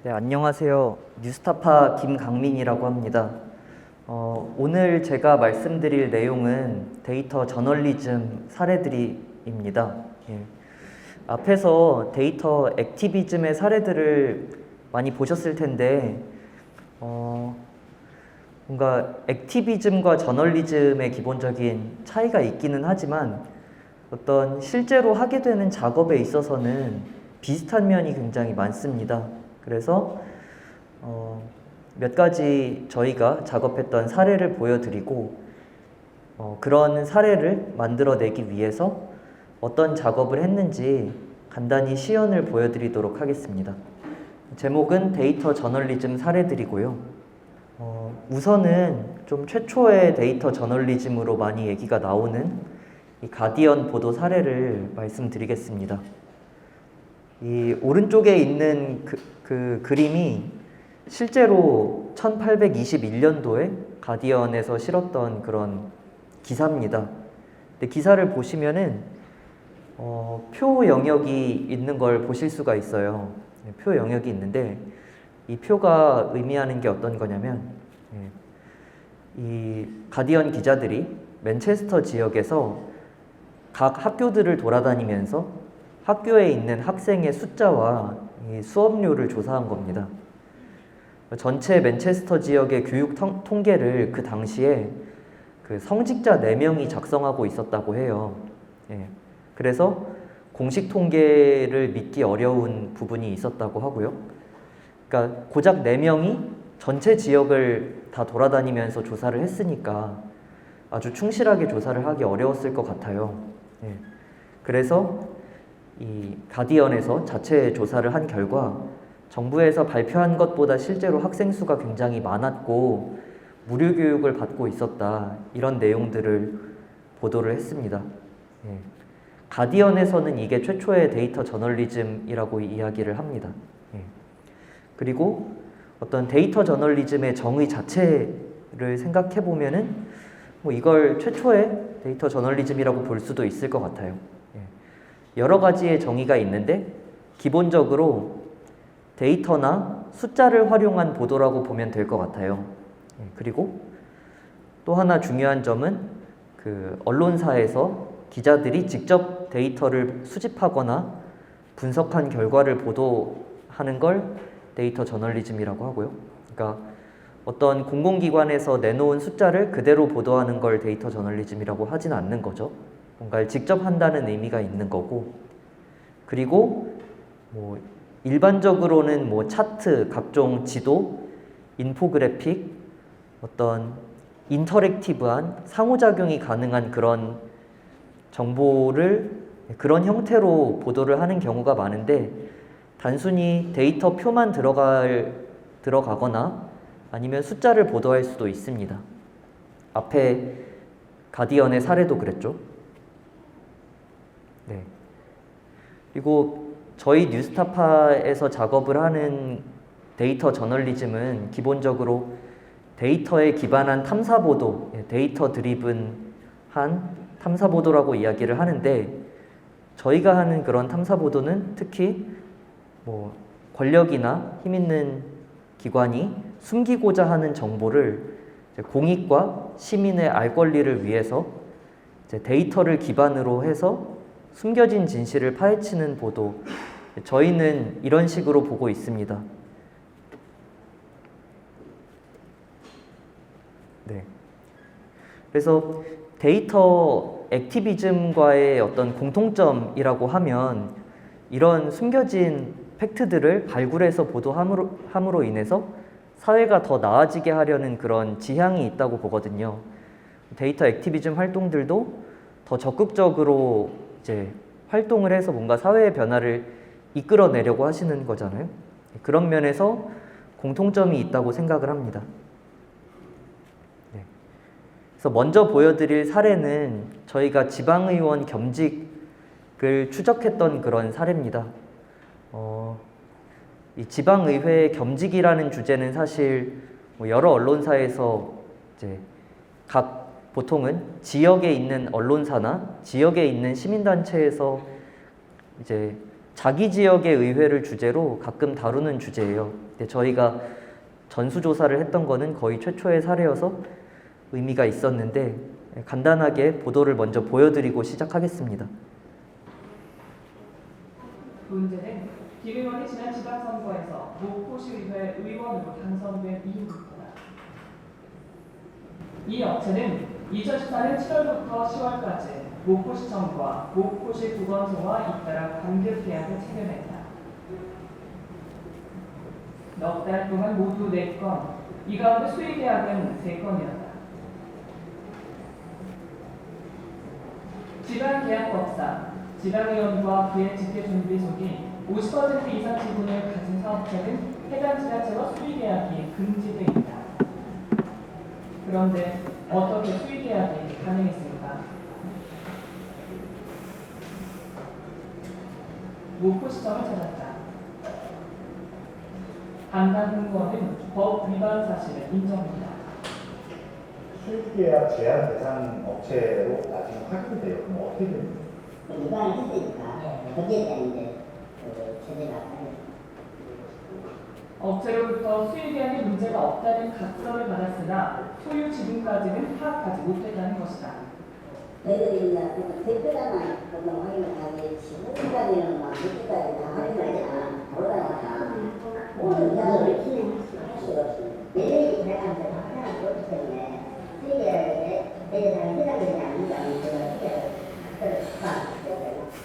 네, 안녕하세요. 뉴스타파 김강민이라고 합니다. 오늘 제가 말씀드릴 내용은 데이터 저널리즘 사례들입니다. 예. 앞에서 데이터 액티비즘의 사례들을 많이 보셨을 텐데 뭔가 액티비즘과 저널리즘의 기본적인 차이가 있기는 하지만 어떤 실제로 하게 되는 작업에 있어서는 비슷한 면이 굉장히 많습니다. 그래서 몇 가지 저희가 작업했던 사례를 보여드리고 그런 사례를 만들어내기 위해서 어떤 작업을 했는지 간단히 시연을 보여드리도록 하겠습니다. 제목은 데이터 저널리즘 사례들이고요. 우선은 좀 최초의 데이터 저널리즘으로 많이 얘기가 나오는 이 가디언 보도 사례를 말씀드리겠습니다. 이 오른쪽에 있는 그 그림이 실제로 1821년도에 가디언에서 실었던 그런 기사입니다. 근데 기사를 보시면은 표 영역이 있는 걸 보실 수가 있어요. 표 영역이 있는데 이 표가 의미하는 게 어떤 거냐면 이 가디언 기자들이 맨체스터 지역에서 각 학교들을 돌아다니면서 학교에 있는 학생의 숫자와 이 수업료를 조사한 겁니다. 전체 맨체스터 지역의 교육 통계를 그 당시에 그 성직자 4명이 작성하고 있었다고 해요. 그래서 공식 통계를 믿기 어려운 부분이 있었다고 하고요. 그러니까 고작 4명이 전체 지역을 다 돌아다니면서 조사를 했으니까 아주 충실하게 조사를 하기 어려웠을 것 같아요. 그래서 이 가디언에서 자체 조사를 한 결과 정부에서 발표한 것보다 실제로 학생 수가 굉장히 많았고 무료 교육을 받고 있었다, 이런 내용들을 보도를 했습니다. 가디언에서는 이게 최초의 데이터 저널리즘이라고 이야기를 합니다. 그리고 어떤 데이터 저널리즘의 정의 자체를 생각해 보면은 뭐 이걸 최초의 데이터 저널리즘이라고 볼 수도 있을 것 같아요. 여러 가지의 정의가 있는데 기본적으로 데이터나 숫자를 활용한 보도라고 보면 될 것 같아요. 그리고 또 하나 중요한 점은 그 언론사에서 기자들이 직접 데이터를 수집하거나 분석한 결과를 보도하는 걸 데이터 저널리즘이라고 하고요. 그러니까 어떤 공공기관에서 내놓은 숫자를 그대로 보도하는 걸 데이터 저널리즘이라고 하진 않는 거죠. 뭔가를 직접 한다는 의미가 있는 거고, 그리고 뭐 일반적으로는 뭐 차트, 각종 지도, 인포그래픽, 어떤 인터랙티브한 상호작용이 가능한 그런 정보를 그런 형태로 보도를 하는 경우가 많은데, 단순히 데이터 표만 들어가거나 아니면 숫자를 보도할 수도 있습니다. 앞에 가디언의 사례도 그랬죠. 그리고 저희 뉴스타파에서 작업을 하는 데이터 저널리즘은 기본적으로 데이터에 기반한 탐사보도, 데이터 드리븐한 탐사보도라고 이야기를 하는데, 저희가 하는 그런 탐사보도는 특히 뭐 권력이나 힘 있는 기관이 숨기고자 하는 정보를 공익과 시민의 알 권리를 위해서 데이터를 기반으로 해서 숨겨진 진실을 파헤치는 보도, 저희는 이런 식으로 보고 있습니다. 그래서 데이터 액티비즘과의 어떤 공통점이라고 하면 이런 숨겨진 팩트들을 발굴해서 보도함으로 인해서 사회가 더 나아지게 하려는 그런 지향이 있다고 보거든요. 데이터 액티비즘 활동들도 더 적극적으로 이제 활동을 해서 뭔가 사회의 변화를 이끌어내려고 하시는 거잖아요. 그런 면에서 공통점이 있다고 생각을 합니다. 그래서 먼저 보여드릴 사례는 저희가 지방의원 겸직을 추적했던 그런 사례입니다. 이 지방의회 겸직이라는 주제는 사실 뭐 여러 언론사에서 이제 보통은 지역에 있는 언론사나 지역에 있는 시민단체에서 이제 자기 지역의 의회를 주제로 가끔 다루는 주제예요. 근데 저희가 전수조사를 했던 거는 거의 최초의 사례여서 의미가 있었는데 간단하게 보도를 먼저 보여드리고 시작하겠습니다. 문제는 김 의원이 지난 지방선거에서 목포시의회 의원으로 당선된 이후부터다. 이 업체는 2014년 7월부터 10월까지 목포시청과 목포시 보건소와 잇따라 관계 계약을 체결했다. 넉 달 동안 모두 4건, 이 가운데 수의 계약은 3건이었다. 지방계약법상 지방의원과 그의 직계준비속이 50% 이상 지분을 가진 사업체는 해당 지자체와 수의계약이 금지되어 있다. 그런데 어떻게 수의계약이 가능했을까? 목포시청을 찾았다. 담당 공무원은 법 위반 사실을 인정합니다. 수익계약 제한 대상 업체로 나중에 확인이 돼요. 그럼 어떻게 됩니까? 위반을 했으니까 거기에 대한 이제 제재가 업체로부터 수의계약에 문제가 없다는 각서를 받았으나 소유 지분까지는 파악하지 못했다는 것이다. 저희들이 대표자만 그거 확인을 하기 지분까지는 막 그때까지 다 확인하잖아. 모르다니까 오늘 이야기를 할 수가 없습니다. 내년이 계약하면서 확인하기 어렵기 때문에 수익계약에 대해서는 해당되지 않는다면 제가 수익계약을 확인하겠습니다.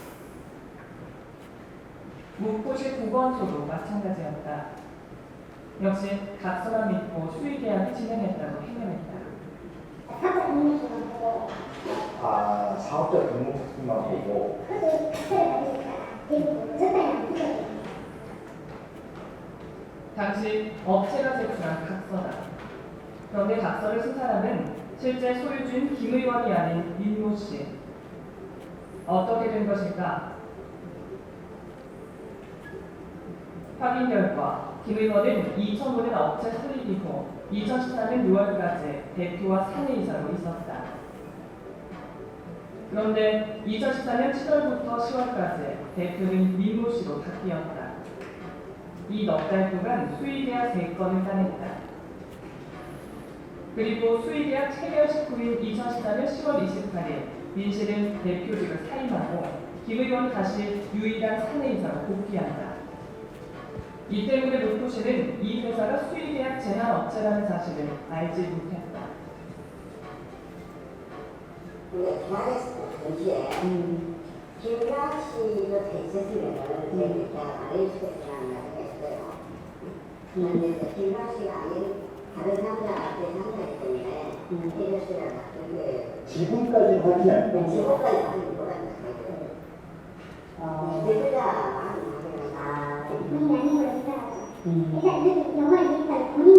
목포시 보건소도 마찬가지였다. 역시 각서만 믿고 수의계약을 진행했다고 해명했다. 사업자 등록만 보고 당시 업체가 제출한 각서다. 그런데 각서를 쓴 사람은 실제 소유주인 김 의원이 아닌 민모 씨. 어떻게 된 것일까? 확인 결과 김 의원은 2005년 업체 설립 이후 2014년 6월까지 대표와 사내이사로 있었다. 그런데 2014년 7월부터 10월까지 대표는 민모 씨로 바뀌었다. 이 넉 달 동안 수의계약 3건을 따냈다. 그리고 수의계약 체결 직후인 2014년 10월 28일 민 씨는 대표직을 사임하고 김 의원은 다시 유일한 사내이사로 복귀한다. 이 때문에 목포시는 이 회사가 수의계약 제한 업체라는 사실을 알지 못했다. 근데 계약했을 때 동시에 김강 씨도 돼 있었으면은 저희들이 계약 안 해주겠다는 말을 했어요. 그런데 이제 김강 씨가 아닌 다른 상자 앞에 상자이기 때문에 해줬으라고 그게 지분까지 확인이 안 돼요. 지금까지 확인 못한다. 대표자 확인을 본인이 아닌 걸로 생각하죠. 그러니까 이렇게 영화를 보니까 본인이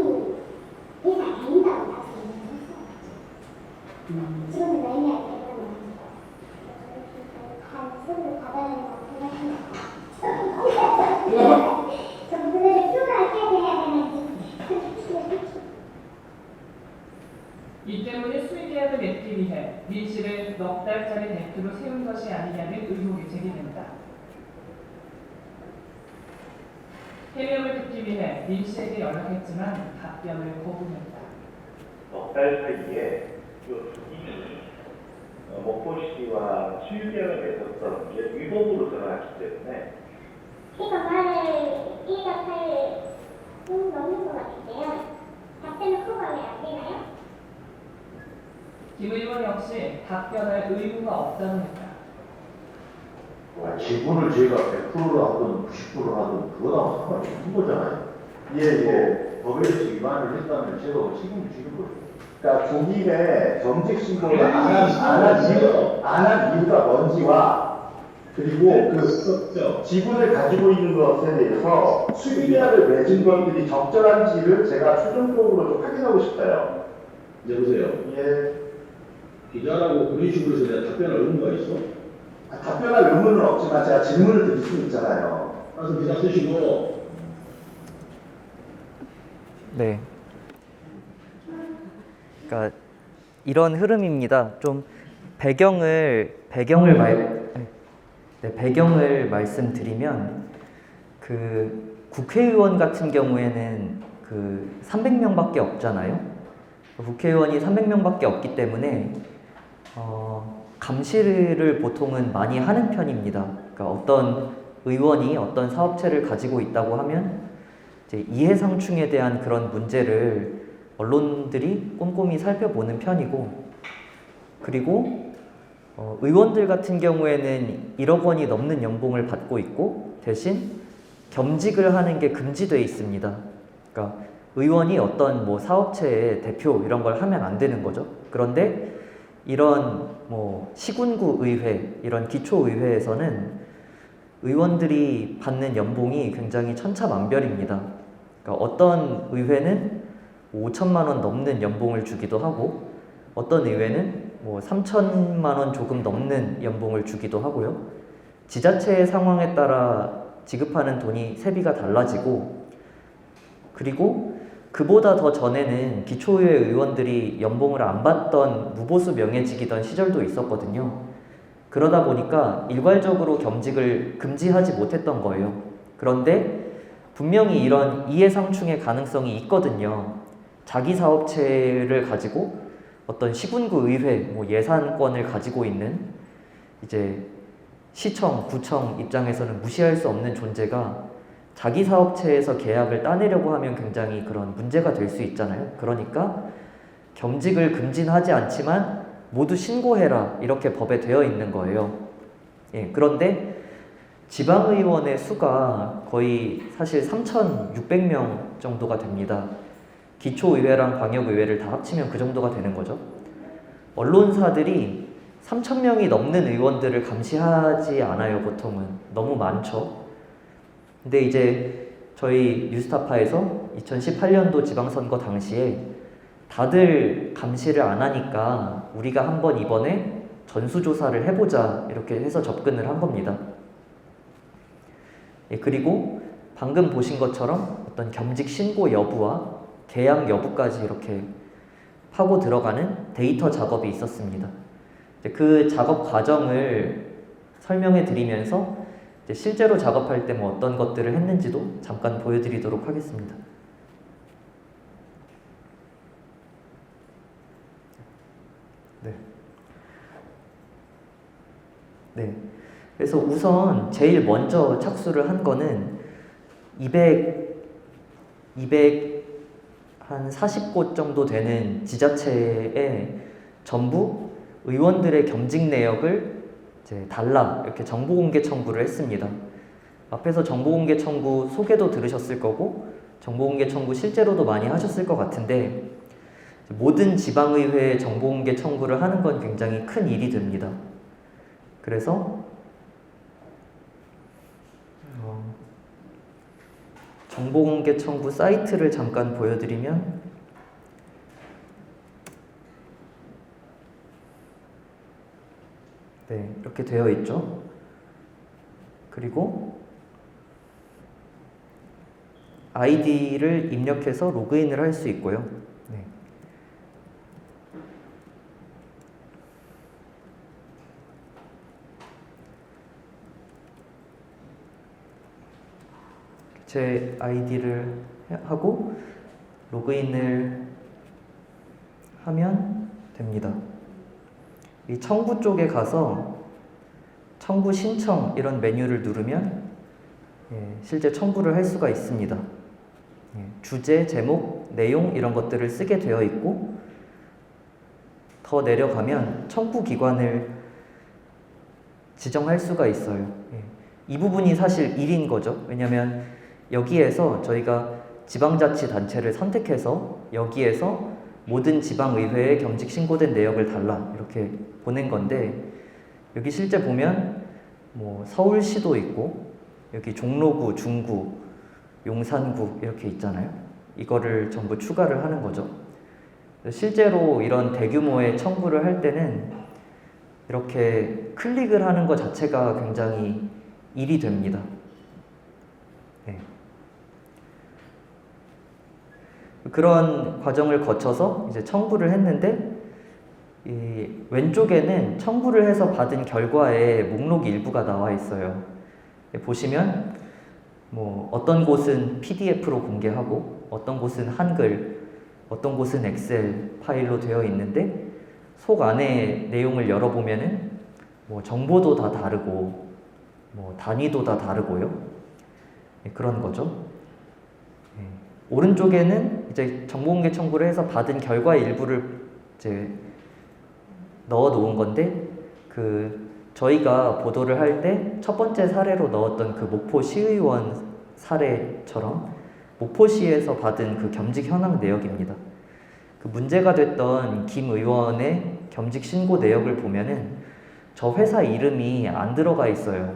회사 다닌다고 말씀을 했어요. 지금은 의미할 때 그러면 한 수를 받아야 된다고 생각합니다. 정부를 표가 어떻게 해야 되는지 이 때문에 수의계약을 맺기 위해 민 씨를 넉 달짜리 대표로 세운 것이 아니냐는 의혹이 제기된다. 해명을 듣기 위해 민 씨에게 연락했지만 답변을 거부했다. 넉 달 사이에 이 주기준이 목포시와 수유계약을 맺었던 게 위법으로 드러났기 때문에 그러니까 말을 1박 8일 넘는 것 같은데요. 답변을 허가하면 안 되나요? 김 의원 역시 답변할 의무가 없다고 했다. 지분을 저희가 100%로 하든 90%로 하든 그거랑 상관이 없는 거잖아요. 예. 법에서 위반을 했다면 제가 책임을 지는 거죠. 그러니까 조기에 정직 신고를 안한 이유가 뭔지와 그리고 그 지분을 가지고 있는 것에 대해서 수의계약을 맺은 것들이 적절한지를 제가 최종적으로 좀 확인하고 싶어요. 여보세요. 예. 기자라고 그런 식으로 해서 내가 답변할 의무가 있어? 답변할 의무는 없지만 제가 질문을 드릴 수 있잖아요. 그래서 기사 쓰시고 네. 그러니까 이런 흐름입니다. 좀 배경을 네. 네, 배경을 말씀드리면 그 국회의원 같은 경우에는 그 300명밖에 없잖아요. 국회의원이 300명밖에 없기 때문에 감시를 보통은 많이 하는 편입니다. 그러니까 어떤 의원이 어떤 사업체를 가지고 있다고 하면 이제 이해상충에 대한 그런 문제를 언론들이 꼼꼼히 살펴보는 편이고, 그리고 의원들 같은 경우에는 1억 원이 넘는 연봉을 받고 있고 대신 겸직을 하는 게 금지되어 있습니다. 그러니까 의원이 어떤 뭐 사업체의 대표 이런 걸 하면 안 되는 거죠. 그런데 이런 뭐 시군구 의회, 이런 기초의회에서는 의원들이 받는 연봉이 굉장히 천차만별입니다. 그러니까 어떤 의회는 5천만 원 넘는 연봉을 주기도 하고 어떤 의회는 뭐 3천만 원 조금 넘는 연봉을 주기도 하고요. 지자체의 상황에 따라 지급하는 돈이 세비가 달라지고, 그리고 그보다 더 전에는 기초의회 의원들이 연봉을 안 받던 무보수 명예직이던 시절도 있었거든요. 그러다 보니까 일괄적으로 겸직을 금지하지 못했던 거예요. 그런데 분명히 이런 이해상충의 가능성이 있거든요. 자기 사업체를 가지고 어떤 시군구 의회, 뭐 예산권을 가지고 있는 이제 시청, 구청 입장에서는 무시할 수 없는 존재가 자기 사업체에서 계약을 따내려고 하면 굉장히 그런 문제가 될 수 있잖아요. 그러니까 겸직을 금지하지 않지만 모두 신고해라, 이렇게 법에 되어 있는 거예요. 예, 그런데 지방의원의 수가 거의 사실 3,600명 정도가 됩니다. 기초의회랑 광역의회를 다 합치면 그 정도가 되는 거죠. 언론사들이 3,000명이 넘는 의원들을 감시하지 않아요, 보통은. 너무 많죠. 근데 이제 저희 뉴스타파에서 2018년도 지방선거 당시에 다들 감시를 안 하니까 우리가 한번 이번에 전수조사를 해보자, 이렇게 해서 접근을 한 겁니다. 예, 그리고 방금 보신 것처럼 어떤 겸직 신고 여부와 계약 여부까지 이렇게 파고 들어가는 데이터 작업이 있었습니다. 그 작업 과정을 설명해 드리면서 실제로 작업할 때 뭐 어떤 것들을 했는지도 잠깐 보여드리도록 하겠습니다. 네. 그래서 우선 제일 먼저 착수를 한 거는 240곳 정도 되는 지자체에 전부 의원들의 겸직 내역을 이제 달라, 이렇게 정보공개 청구를 했습니다. 앞에서 정보공개 청구 소개도 들으셨을 거고 정보공개 청구 실제로도 많이 하셨을 것 같은데, 모든 지방의회에 정보공개 청구를 하는 건 굉장히 큰 일이 됩니다. 그래서 정보공개 청구 사이트를 잠깐 보여드리면, 네, 이렇게 되어 있죠. 그리고 아이디를 입력해서 로그인을 할 수 있고요. 네. 제 아이디를 하고 로그인을 하면 됩니다. 이 청구 쪽에 가서 청구 신청 이런 메뉴를 누르면 실제 청구를 할 수가 있습니다. 주제, 제목, 내용 이런 것들을 쓰게 되어 있고, 더 내려가면 청구 기관을 지정할 수가 있어요. 이 부분이 사실 일인 거죠. 왜냐하면 여기에서 저희가 지방자치단체를 선택해서 여기에서 모든 지방의회에 겸직 신고된 내역을 달라, 이렇게 보낸 건데, 여기 실제 보면 뭐 서울시도 있고 여기 종로구, 중구, 용산구 이렇게 있잖아요. 이거를 전부 추가를 하는 거죠. 실제로 이런 대규모의 청구를 할 때는 이렇게 클릭을 하는 것 자체가 굉장히 일이 됩니다. 네. 그런 과정을 거쳐서 이제 청구를 했는데 이 왼쪽에는 청구를 해서 받은 결과의 목록 일부가 나와 있어요. 보시면 뭐 어떤 곳은 PDF로 공개하고 어떤 곳은 한글, 어떤 곳은 엑셀 파일로 되어 있는데 속 안에 내용을 열어보면은 뭐 정보도 다 다르고 뭐 단위도 다 다르고요. 그런 거죠. 오른쪽에는 이제 정보공개 청구를 해서 받은 결과의 일부를 이제 넣어 놓은 건데 저희가 보도를 할 때 첫 번째 사례로 넣었던 그 목포 시의원 사례처럼 목포시에서 받은 그 겸직 현황 내역입니다. 그 문제가 됐던 김 의원의 겸직 신고 내역을 보면은 저 회사 이름이 안 들어가 있어요.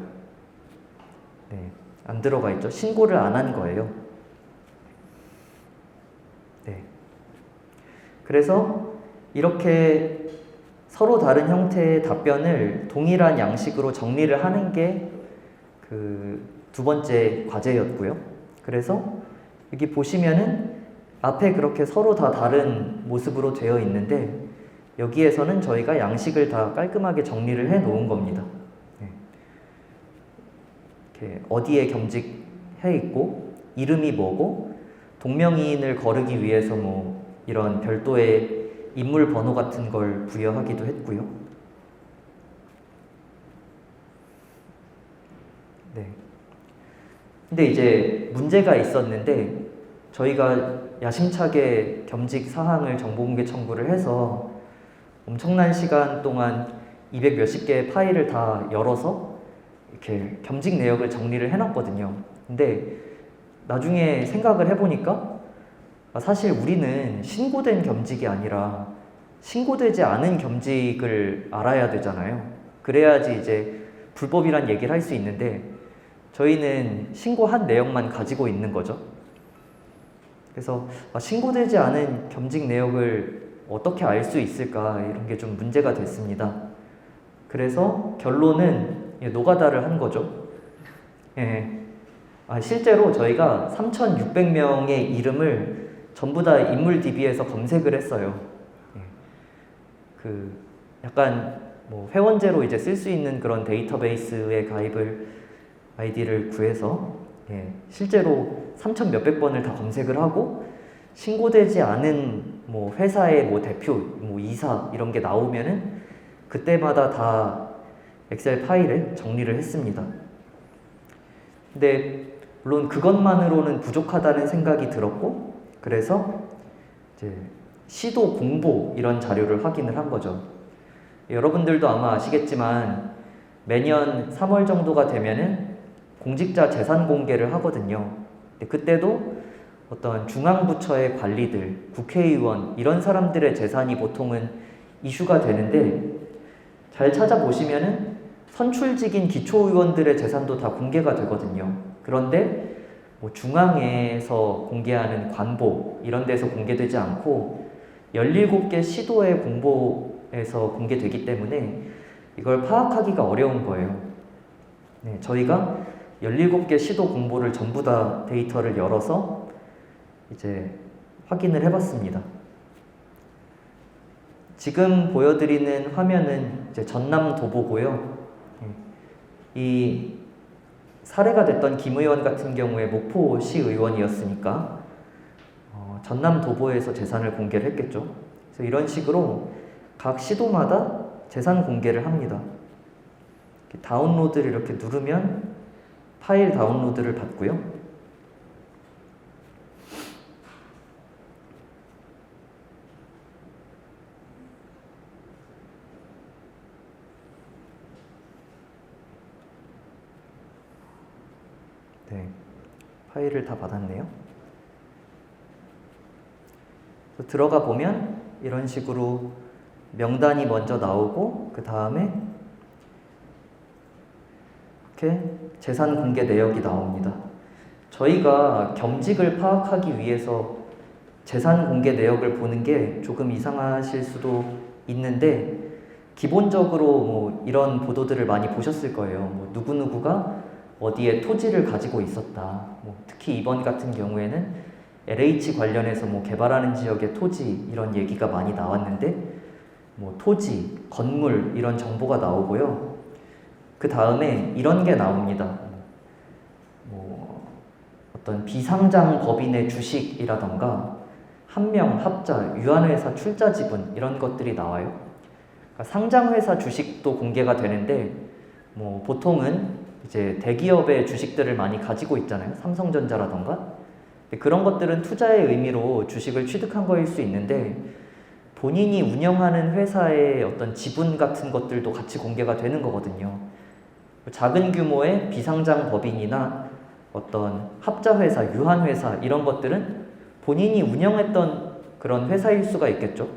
네, 안 들어가 있죠. 신고를 안 한 거예요. 네. 그래서 이렇게 서로 다른 형태의 답변을 동일한 양식으로 정리를 하는 게 그 두 번째 과제였고요. 그래서 여기 보시면은 앞에 그렇게 서로 다 다른 모습으로 되어 있는데 여기에서는 저희가 양식을 다 깔끔하게 정리를 해 놓은 겁니다. 네. 이렇게 어디에 겸직해 있고 이름이 뭐고 동명이인을 거르기 위해서 뭐 이런 별도의 인물 번호 같은 걸 부여하기도 했고요. 네. 근데 이제 문제가 있었는데 저희가 야심차게 겸직 사항을 정보공개 청구를 해서 엄청난 시간 동안 200 몇십 개의 파일을 다 열어서 이렇게 겸직 내역을 정리를 해놨거든요. 근데 나중에 생각을 해보니까 사실 우리는 신고된 겸직이 아니라 신고되지 않은 겸직을 알아야 되잖아요. 그래야지 이제 불법이란 얘기를 할 수 있는데 저희는 신고한 내역만 가지고 있는 거죠. 그래서 신고되지 않은 겸직 내역을 어떻게 알 수 있을까 이런 게 좀 문제가 됐습니다. 그래서 결론은 노가다를 한 거죠. 예. 실제로 저희가 3,600명의 이름을 전부 다 인물DB에서 검색을 했어요. 예. 약간 뭐 회원제로 이제 쓸 수 있는 그런 데이터베이스에 가입을 아이디를 구해서 실제로 3,000 몇백 번을 다 검색을 하고 신고되지 않은 뭐 회사의 뭐 대표, 뭐 이사 이런 게 나오면은 그때마다 다 엑셀 파일에 정리를 했습니다. 근데 물론 그것만으로는 부족하다는 생각이 들었고 그래서 이제 시도 공보 이런 자료를 확인을 한 거죠. 여러분들도 아마 아시겠지만 매년 3월 정도가 되면은 공직자 재산 공개를 하거든요. 근데 그때도 어떤 중앙부처의 관리들, 국회의원 이런 사람들의 재산이 보통은 이슈가 되는데 잘 찾아보시면은 선출직인 기초의원들의 재산도 다 공개가 되거든요. 그런데 뭐 중앙에서 공개하는 관보 이런 데서 공개되지 않고 17개 시도의 공보에서 공개되기 때문에 이걸 파악하기가 어려운 거예요. 네, 저희가 17개 시도 공보를 전부 다 데이터를 열어서 이제 확인을 해봤습니다. 지금 보여드리는 화면은 이제 전남 도보고요. 이 사례가 됐던 김 의원 같은 경우에 목포시 의원이었으니까 전남 도보에서 재산을 공개를 했겠죠. 그래서 이런 식으로 각 시도마다 재산 공개를 합니다. 다운로드를 이렇게 누르면 파일 다운로드를 받고요. 네, 파일을 다 받았네요. 그래서 들어가 보면 이런 식으로 명단이 먼저 나오고 그 다음에 이렇게 재산 공개 내역이 나옵니다. 저희가 겸직을 파악하기 위해서 재산 공개 내역을 보는 게 조금 이상하실 수도 있는데 기본적으로 뭐 이런 보도들을 많이 보셨을 거예요. 뭐 누구누구가 어디에 토지를 가지고 있었다. 뭐 특히 이번 같은 경우에는 LH 관련해서 뭐 개발하는 지역의 토지 이런 얘기가 많이 나왔는데 뭐 토지, 건물 이런 정보가 나오고요. 그 다음에 이런 게 나옵니다. 뭐 어떤 비상장 법인의 주식이라던가 한명 합자, 유한회사 출자 지분 이런 것들이 나와요. 그러니까 상장회사 주식도 공개가 되는데 뭐 보통은 이제 대기업의 주식들을 많이 가지고 있잖아요. 삼성전자라던가. 그런 것들은 투자의 의미로 주식을 취득한 거일 수 있는데 본인이 운영하는 회사의 어떤 지분 같은 것들도 같이 공개가 되는 거거든요. 작은 규모의 비상장 법인이나 어떤 합자회사, 유한회사 이런 것들은 본인이 운영했던 그런 회사일 수가 있겠죠.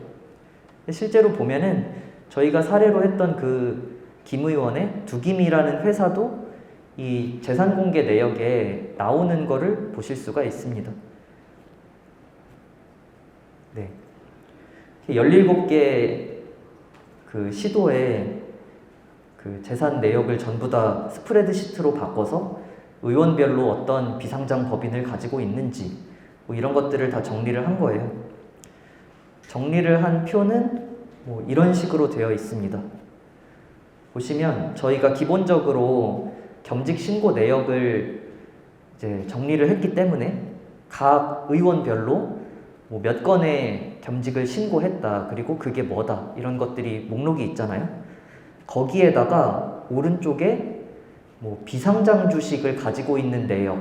실제로 보면은 저희가 사례로 했던 그 김 의원의 두김이라는 회사도 이 재산공개 내역에 나오는 거를 보실 수가 있습니다. 네. 17개 그 시도에 그 재산 내역을 전부 다 스프레드시트로 바꿔서 의원별로 어떤 비상장 법인을 가지고 있는지 뭐 이런 것들을 다 정리를 한 거예요. 정리를 한 표는 뭐 이런 식으로 되어 있습니다. 보시면 저희가 기본적으로 겸직 신고 내역을 이제 정리를 했기 때문에 각 의원별로 뭐 몇 건의 겸직을 신고했다, 그리고 그게 뭐다 이런 것들이 목록이 있잖아요. 거기에다가 오른쪽에 뭐 비상장 주식을 가지고 있는 내역,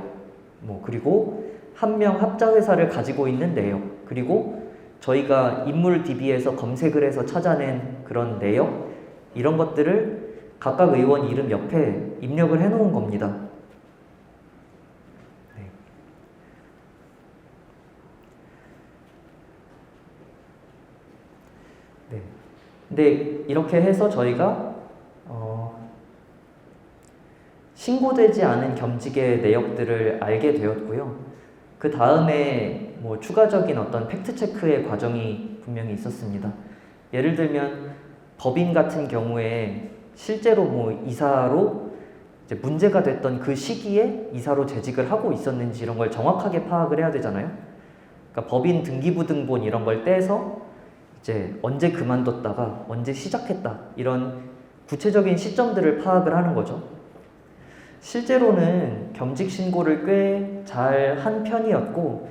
뭐 그리고 한명 합자회사를 가지고 있는 내역, 그리고 저희가 인물 DB에서 검색을 해서 찾아낸 그런 내역, 이런 것들을 각각 의원 이름 옆에 입력을 해놓은 겁니다. 네. 네. 근데 이렇게 해서 저희가 신고되지 않은 겸직의 내역들을 알게 되었고요. 그 다음에 뭐 추가적인 어떤 팩트체크의 과정이 분명히 있었습니다. 예를 들면 법인 같은 경우에 실제로 뭐 이사로 이제 문제가 됐던 그 시기에 이사로 재직을 하고 있었는지 이런 걸 정확하게 파악을 해야 되잖아요. 그러니까 법인 등기부등본 이런 걸 떼서 이제 언제 그만뒀다가 언제 시작했다 이런 구체적인 시점들을 파악을 하는 거죠. 실제로는 겸직 신고를 꽤 잘 한 편이었고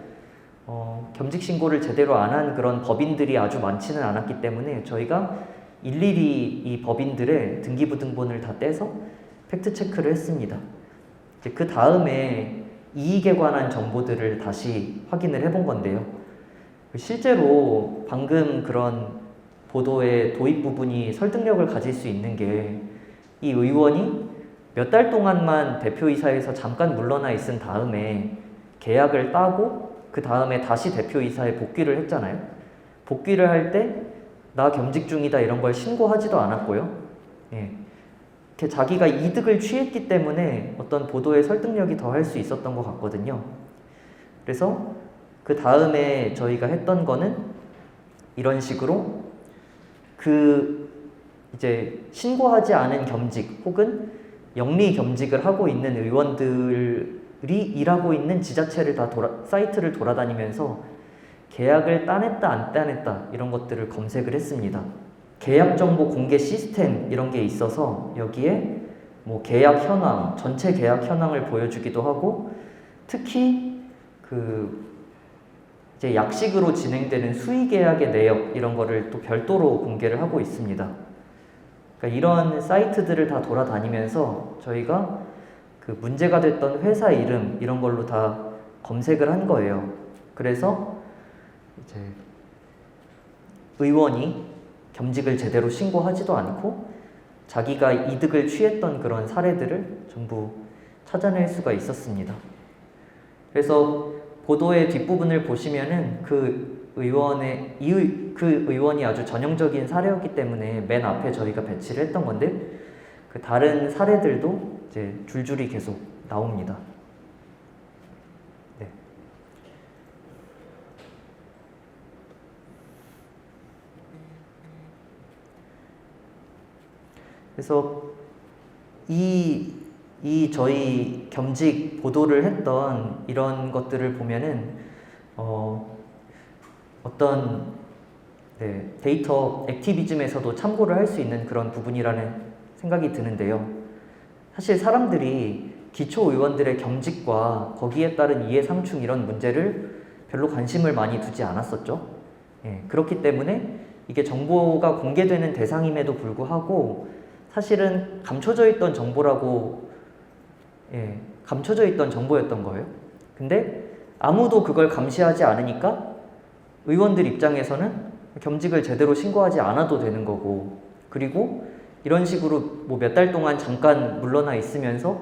겸직 신고를 제대로 안 한 그런 법인들이 아주 많지는 않았기 때문에 저희가 일일이 이 법인들의 등기부등본을 다 떼서 팩트체크를 했습니다. 이제 그 다음에 이익에 관한 정보들을 다시 확인을 해본 건데요. 실제로 방금 그런 보도의 도입 부분이 설득력을 가질 수 있는 게 이 의원이 몇 달 동안만 대표이사에서 잠깐 물러나 있은 다음에 계약을 따고 그 다음에 다시 대표이사에 복귀를 했잖아요. 복귀를 할 때 나 겸직 중이다 이런 걸 신고하지도 않았고요. 예. 이렇게 자기가 이득을 취했기 때문에 어떤 보도의 설득력이 더할 수 있었던 것 같거든요. 그래서 그 다음에 저희가 했던 거는 이런 식으로 그 이제 신고하지 않은 겸직 혹은 영리 겸직을 하고 있는 의원들이 일하고 있는 지자체를 다 사이트를 돌아다니면서 계약을 따냈다 안 따냈다 이런 것들을 검색을 했습니다. 계약정보 공개 시스템 이런 게 있어서 여기에 뭐 계약 현황, 전체 계약 현황을 보여주기도 하고 특히 그 이제 약식으로 진행되는 수의 계약의 내역 이런 거를 또 별도로 공개를 하고 있습니다. 그러니까 이런 사이트들을 다 돌아다니면서 저희가 그 문제가 됐던 회사 이름 이런 걸로 다 검색을 한 거예요. 그래서 이제 의원이 겸직을 제대로 신고하지도 않고 자기가 이득을 취했던 그런 사례들을 전부 찾아낼 수가 있었습니다. 그래서 보도의 뒷부분을 보시면은 그 의원이 아주 전형적인 사례였기 때문에 맨 앞에 저희가 배치를 했던 건데 그 다른 사례들도 이제 줄줄이 계속 나옵니다. 네. 그래서 이 저희 겸직 보도를 했던 이런 것들을 보면은 어떤 데이터 액티비즘에서도 참고를 할 수 있는 그런 부분이라는 생각이 드는데요. 사실 사람들이 기초 의원들의 겸직과 거기에 따른 이해상충 이런 문제를 별로 관심을 많이 두지 않았었죠. 그렇기 때문에 이게 정보가 공개되는 대상임에도 불구하고 사실은 감춰져 있던 정보라고 감춰져 있던 정보였던 거예요. 근데 아무도 그걸 감시하지 않으니까 의원들 입장에서는 겸직을 제대로 신고하지 않아도 되는 거고, 그리고 이런 식으로 뭐 몇 달 동안 잠깐 물러나 있으면서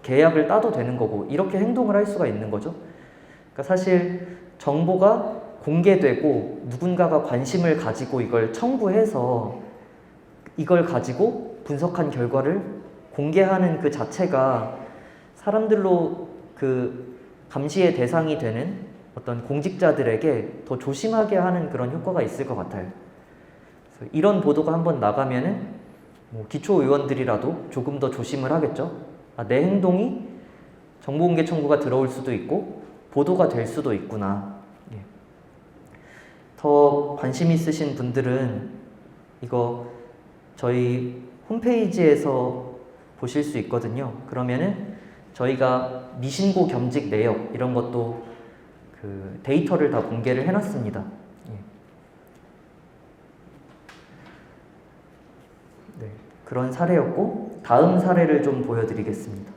계약을 따도 되는 거고, 이렇게 행동을 할 수가 있는 거죠. 그러니까 사실 정보가 공개되고 누군가가 관심을 가지고 이걸 청구해서 이걸 가지고 분석한 결과를 공개하는 그 자체가 사람들로 그 감시의 대상이 되는 어떤 공직자들에게 더 조심하게 하는 그런 효과가 있을 것 같아요. 그래서 이런 보도가 한번 나가면은 뭐 기초 의원들이라도 조금 더 조심을 하겠죠. 내 행동이 정보공개 청구가 들어올 수도 있고 보도가 될 수도 있구나. 더 관심 있으신 분들은 이거 저희 홈페이지에서 보실 수 있거든요. 그러면은 저희가 미신고 겸직 내역 이런 것도 그 데이터를 다 공개를 해놨습니다. 그런 사례였고, 다음 사례를 좀 보여드리겠습니다.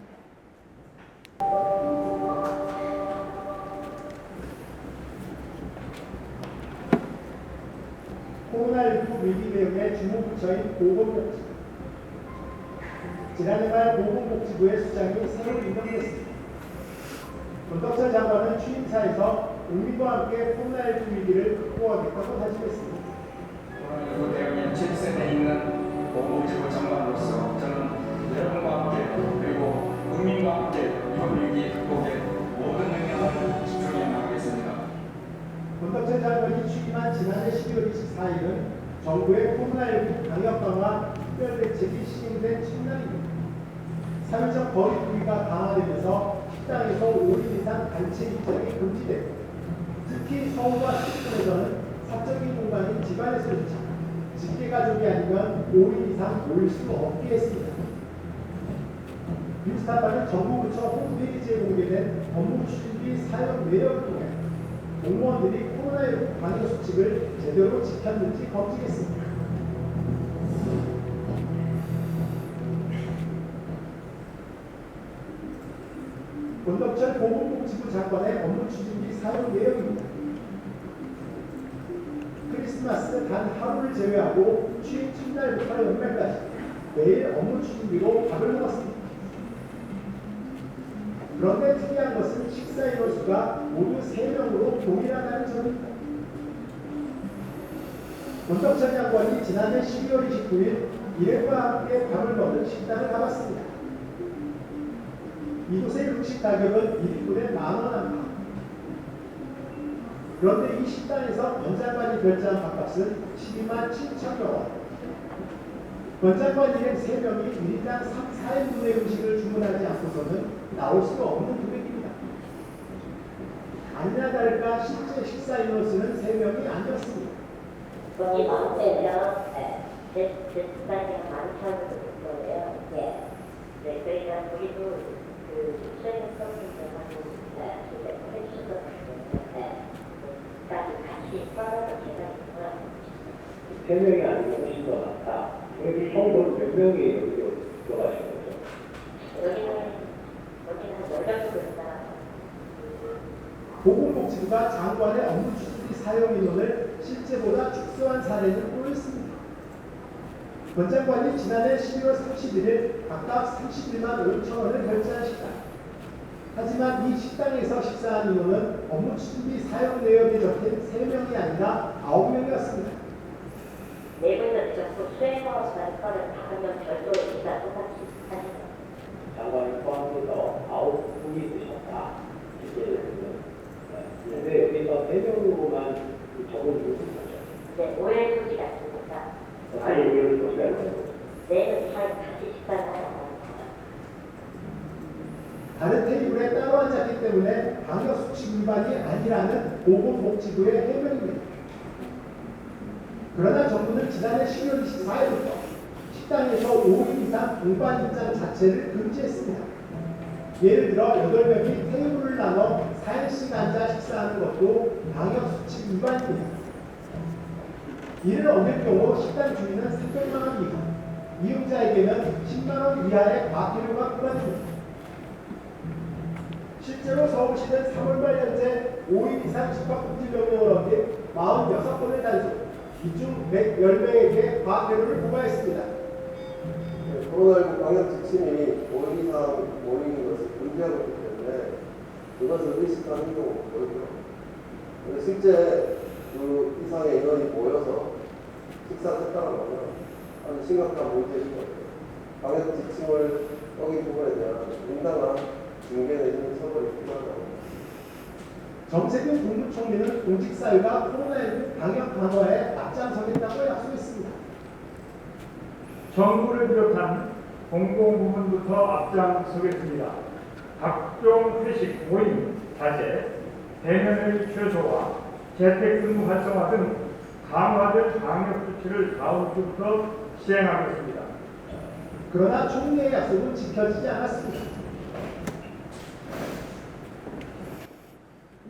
코로나19 위기 대응에 주무 부처인 보건복지부. 지난해 말 보건복지부의 수장이 새로 임명됐습니다. 권덕철 장관은 취임사에서 국민과 함께 코로나19 위기를 극복하겠다고 다짐했습니다. 코로나19 대응에 최선에 있는 보건복지부 장관으로서 저는 여러분과 함께 그리고 국민과 함께 이번 위기 극복에 모든 능력을 집중해 나가겠습니다. 권덕철 장관이 취임한 지난해 12월 24일은 정부의 코로나19 방역 강화 특별대책이 시행된 첫날입니다. 사회적 거리 두기가 강화되면서 식당에서 5인 이상 단체 입장이 금지되고, 특히 서울과 수도권에서는 사적인 공간인 집안에서조차 직계가족이 아니면 5인 이상 모일 수 없게 했습니다. 뉴스타파는 정부부처 홈페이지에 공개된 업무 추진비 사용 내역을 통해 공무원들이 코로나19 방역 수칙을 제대로 지켰는지 검증했습니다. 권덕철 보건복지부 장관의 업무 추진비 사용 내역입니다. 크리스마스 단 하루를 제외하고 취임 첫날부터 연말까지 매일 업무 추진비로 밥을 먹었습니다. 그런데 특이한 것은 식사 인원수가 모두 3명으로 동일하다는 점입니다. 권덕철 장관이 지난해 12월 29일 일행과 함께 밥을 먹은 식당을 가봤습니다. 이곳의 음식 가격은 1인분에 10,000원 안팎. 그런데 이 식당에서 권 장관이 결제한 밥값은 127,000원. 권 장관 일행 3명이 1인당 4인분의 음식을 주문하지 않고서는 나올 수가 없는 금액입니다. 아니나 다를까 실제 식사 인원수는 3명이 아니었습니다. 거기 많대요. 제 식당이 많다고 그러는데요. 네, 그러니까 거기도 그 수행을 써주셔가지고 진짜 해주셨거든요. 같이 써서 제가 있고요. 3명이 아니고 오신 것 같다. 여기 성도 몇 명이 여기로 들어가신 거죠? 여기는 한 10명 됩니다. 보건복지부가 장관의 업무 추진비 사용 인원을 실제보다 축소한 사례는 또 있습니다. 권 장관이 지난해 12월 31일 각각 31만 5천원을 결제한 식당. 하지만 이 식당에서 식사한 인원은 업무 추진비 사용 내역에 적힌 3명이 아니라 9명이었습니다. 내부는 전부 수행하고 거를 다른 별도로 식사 똑같이 하시죠. 장관을 포함해서 9분이 드셨다. 근데 여기서 3명으로만 적어주고 있었죠. 네, 오해 소지가 있으니까. 아니, 오해를 소지가 있는 거죠. 네, 같이 식사를 하고. 다른 테이블에 따로 앉았기 때문에 방역수칙 위반이 아니라는 보건복지부의 해명입니다. 그러나 정부는 지난해 12월 24일부터 식당에서 5인 이상 공반 입장 자체를 금지했습니다. 예를 들어 8명이 테이블을 나눠 4인씩 앉아 식사하는 것도 방역수칙 위반입니다. 이를 어길 경우 식당 주인은 300만 원 이하, 이용자에게는 10만 원 이하의 과태료가 부과됩니다. 실제로 서울시는 3월 말 현재 5인 이상 집합금지 명령을 어긴 46건을 단속, 이 중 110명에게 과태료를 부과했습니다. 코로나19 방역 지침이 5인 이상 모이는 것을 금지하고 있기 때문에 그것을 의식한 행동은 보이고요. 실제 그 이상의 인원이 모여서 식사를 했다는 것은 아주 심각한 문제인 것 같아요. 방역 지침을 어긴 부분에 대한 민당한 징계 내지는 처벌이 필요하다고. 정세균 국무총리는 공직사회가 코로나19 방역 강화에 앞장서겠다고 약속했습니다. 정부를 비롯한 공공부문부터 앞장서겠습니다. 각종 회식, 모임, 자제, 대면의 최소화, 재택근무 활성화 등 강화된 방역 조치를 다음 주부터 시행하겠습니다. 그러나 총리의 약속은 지켜지지 않았습니다.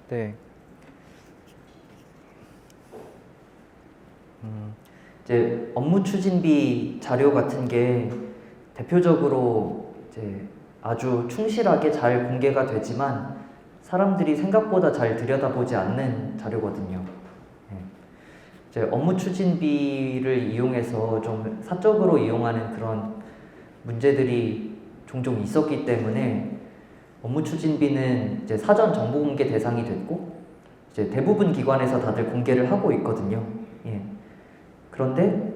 네. 이제 업무 추진비 자료 같은 게 대표적으로 이제 아주 충실하게 잘 공개가 되지만 사람들이 생각보다 잘 들여다보지 않는 자료거든요. 이제 업무 추진비를 이용해서 좀 사적으로 이용하는 그런 문제들이 종종 있었기 때문에 업무 추진비는 이제 사전 정보 공개 대상이 됐고 이제 대부분 기관에서 다들 공개를 하고 있거든요. 예. 그런데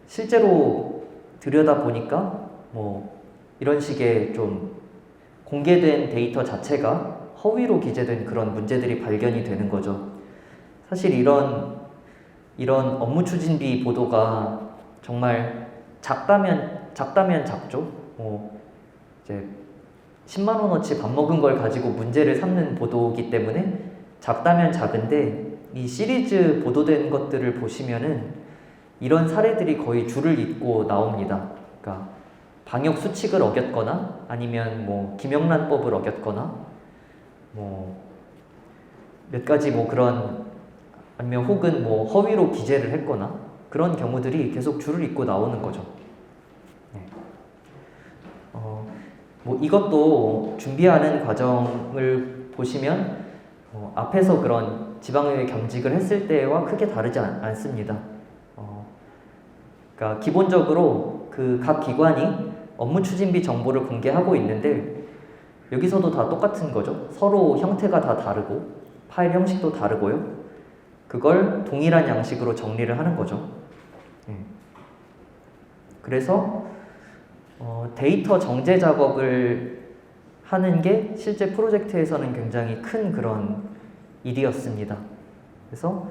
실제로 들여다보니까 뭐 이런 식의 좀 공개된 데이터 자체가 허위로 기재된 그런 문제들이 발견이 되는 거죠. 사실 이런 업무 추진비 보도가 정말 작다면 작죠. 뭐 이제 10만 원어치 밥 먹은 걸 가지고 문제를 삼는 보도이기 때문에 작다면 작은데 이 시리즈 보도된 것들을 보시면은 이런 사례들이 거의 줄을 잇고 나옵니다. 그러니까 방역 수칙을 어겼거나 아니면 뭐 김영란법을 어겼거나 뭐 몇 가지 뭐 그런 아니면 혹은 뭐 허위로 기재를 했거나 그런 경우들이 계속 줄을 잇고 나오는 거죠. 네. 뭐 이것도 준비하는 과정을 보시면 앞에서 그런 지방의회 겸직을 했을 때와 크게 다르지 않습니다. 그러니까 기본적으로 그 각 기관이 업무 추진비 정보를 공개하고 있는데 여기서도 다 똑같은 거죠. 서로 형태가 다 다르고 파일 형식도 다르고요. 그걸 동일한 양식으로 정리를 하는 거죠. 그래서 데이터 정제 작업을 하는 게 실제 프로젝트에서는 굉장히 큰 그런 일이었습니다. 그래서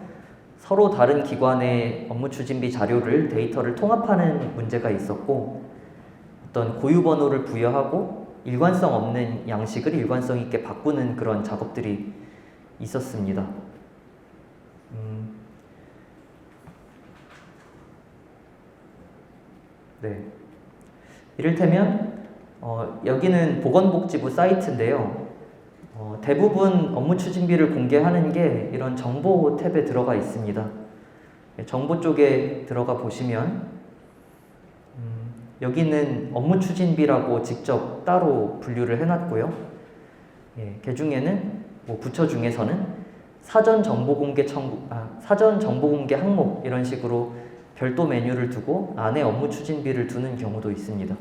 서로 다른 기관의 업무 추진비 자료를 데이터를 통합하는 문제가 있었고 어떤 고유 번호를 부여하고 일관성 없는 양식을 일관성 있게 바꾸는 그런 작업들이 있었습니다. 네. 이를테면 여기는 보건복지부 사이트인데요. 대부분 업무 추진비를 공개하는 게 이런 정보 탭에 들어가 있습니다. 정보 쪽에 들어가 보시면 여기는 업무 추진비라고 직접 따로 분류를 해놨고요. 그 중에는 뭐 부처 중에서는 사전 정보 공개 항목 이런 식으로 별도 메뉴를 두고 안에 업무 추진비를 두는 경우도 있습니다.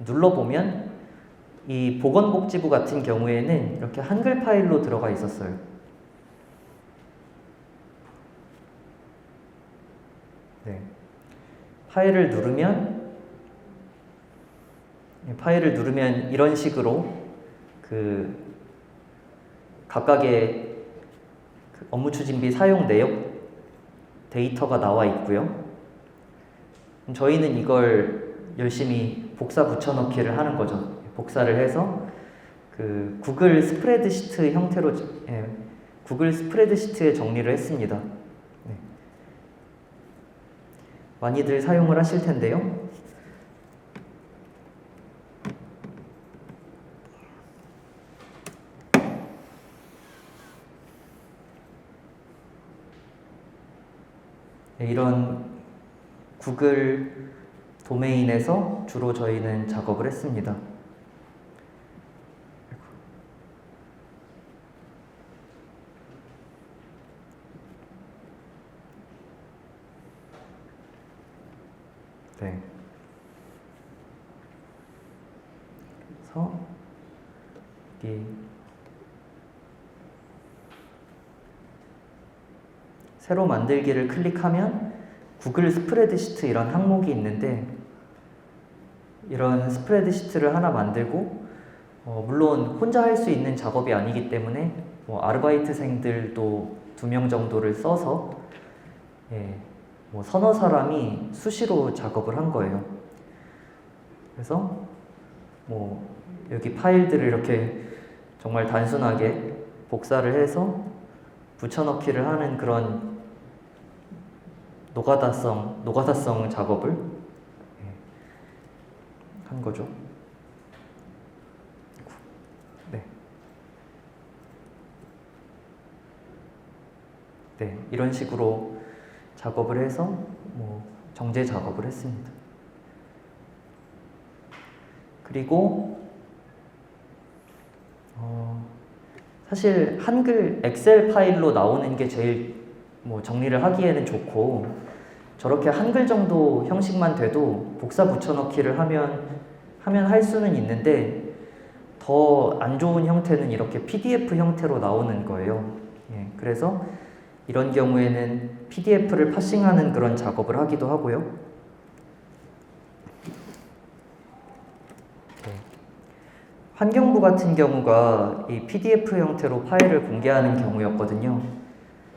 눌러보면 이 보건복지부 같은 경우에는 이렇게 한글 파일로 들어가 있었어요. 네. 파일을 누르면 이런 식으로 그 각각의 그 업무 추진비 사용 내역 데이터가 나와 있고요. 저희는 이걸 열심히 복사 붙여넣기를 하는 거죠. 복사를 해서 그 구글 스프레드시트 형태로 구글 스프레드시트에 정리를 했습니다. 네. 많이들 사용을 하실 텐데요. 네, 이런 구글 도메인에서 주로 저희는 작업을 했습니다. 네. 그래서 여기 새로 만들기를 클릭하면 구글 스프레드시트 이런 항목이 있는데, 이런 스프레드시트를 하나 만들고 물론 혼자 할 수 있는 작업이 아니기 때문에 아르바이트생들도 2명 정도를 써서 서너 사람이 수시로 작업을 한 거예요. 그래서 여기 파일들을 이렇게 정말 단순하게 복사를 해서 붙여넣기를 하는 그런 노가다성 작업을 한 거죠. 네. 네, 이런 식으로 작업을 해서 정제 작업을 했습니다. 그리고 사실 한글 엑셀 파일로 나오는 게 제일 정리를 하기에는 좋고, 저렇게 한글 정도 형식만 돼도 복사 붙여넣기를 하면 할 수는 있는데, 더 안 좋은 형태는 이렇게 PDF 형태로 나오는 거예요. 그래서 이런 경우에는 PDF를 파싱하는 그런 작업을 하기도 하고요. 환경부 같은 경우가 이 PDF 형태로 파일을 공개하는 경우였거든요.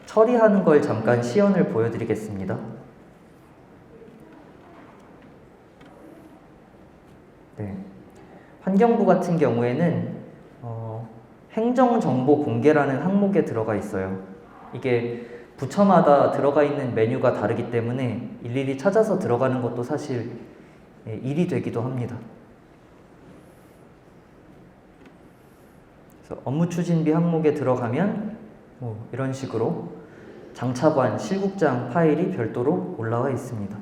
처리하는 걸 잠깐 시연을 보여드리겠습니다. 네. 환경부 같은 경우에는 행정정보 공개라는 항목에 들어가 있어요. 이게 부처마다 들어가 있는 메뉴가 다르기 때문에 일일이 찾아서 들어가는 것도 사실 일이 되기도 합니다. 그래서 업무 추진비 항목에 들어가면 이런 식으로 장차관, 실국장 파일이 별도로 올라와 있습니다.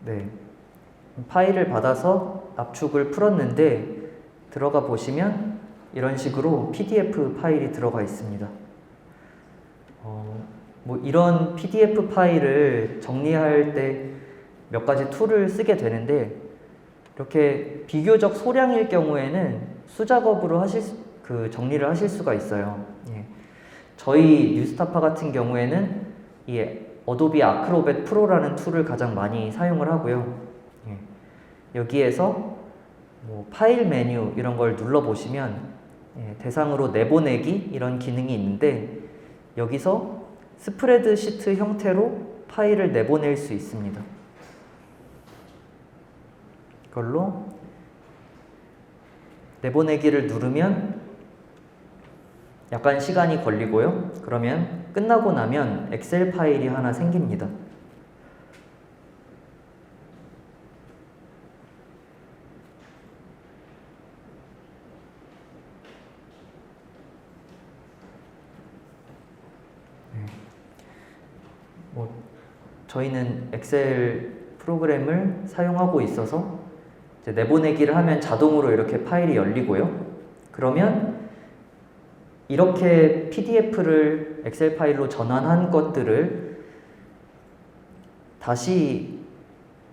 네, 파일을 받아서 압축을 풀었는데 들어가 보시면 이런 식으로 PDF 파일이 들어가 있습니다. 이런 PDF 파일을 정리할 때 몇 가지 툴을 쓰게 되는데, 이렇게 비교적 소량일 경우에는 수작업으로 정리를 하실 수가 있어요. 저희 뉴스타파 같은 경우에는 이 어도비 아크로벳 프로라는 툴을 가장 많이 사용을 하고요. 여기에서 파일 메뉴 이런 걸 눌러보시면 대상으로 내보내기 이런 기능이 있는데, 여기서 스프레드시트 형태로 파일을 내보낼 수 있습니다. 이걸로 내보내기를 누르면 약간 시간이 걸리고요. 그러면 끝나고 나면 엑셀 파일이 하나 생깁니다. 저희는 엑셀 프로그램을 사용하고 있어서 이제 내보내기를 하면 자동으로 이렇게 파일이 열리고요. 그러면 이렇게 PDF를 엑셀 파일로 전환한 것들을 다시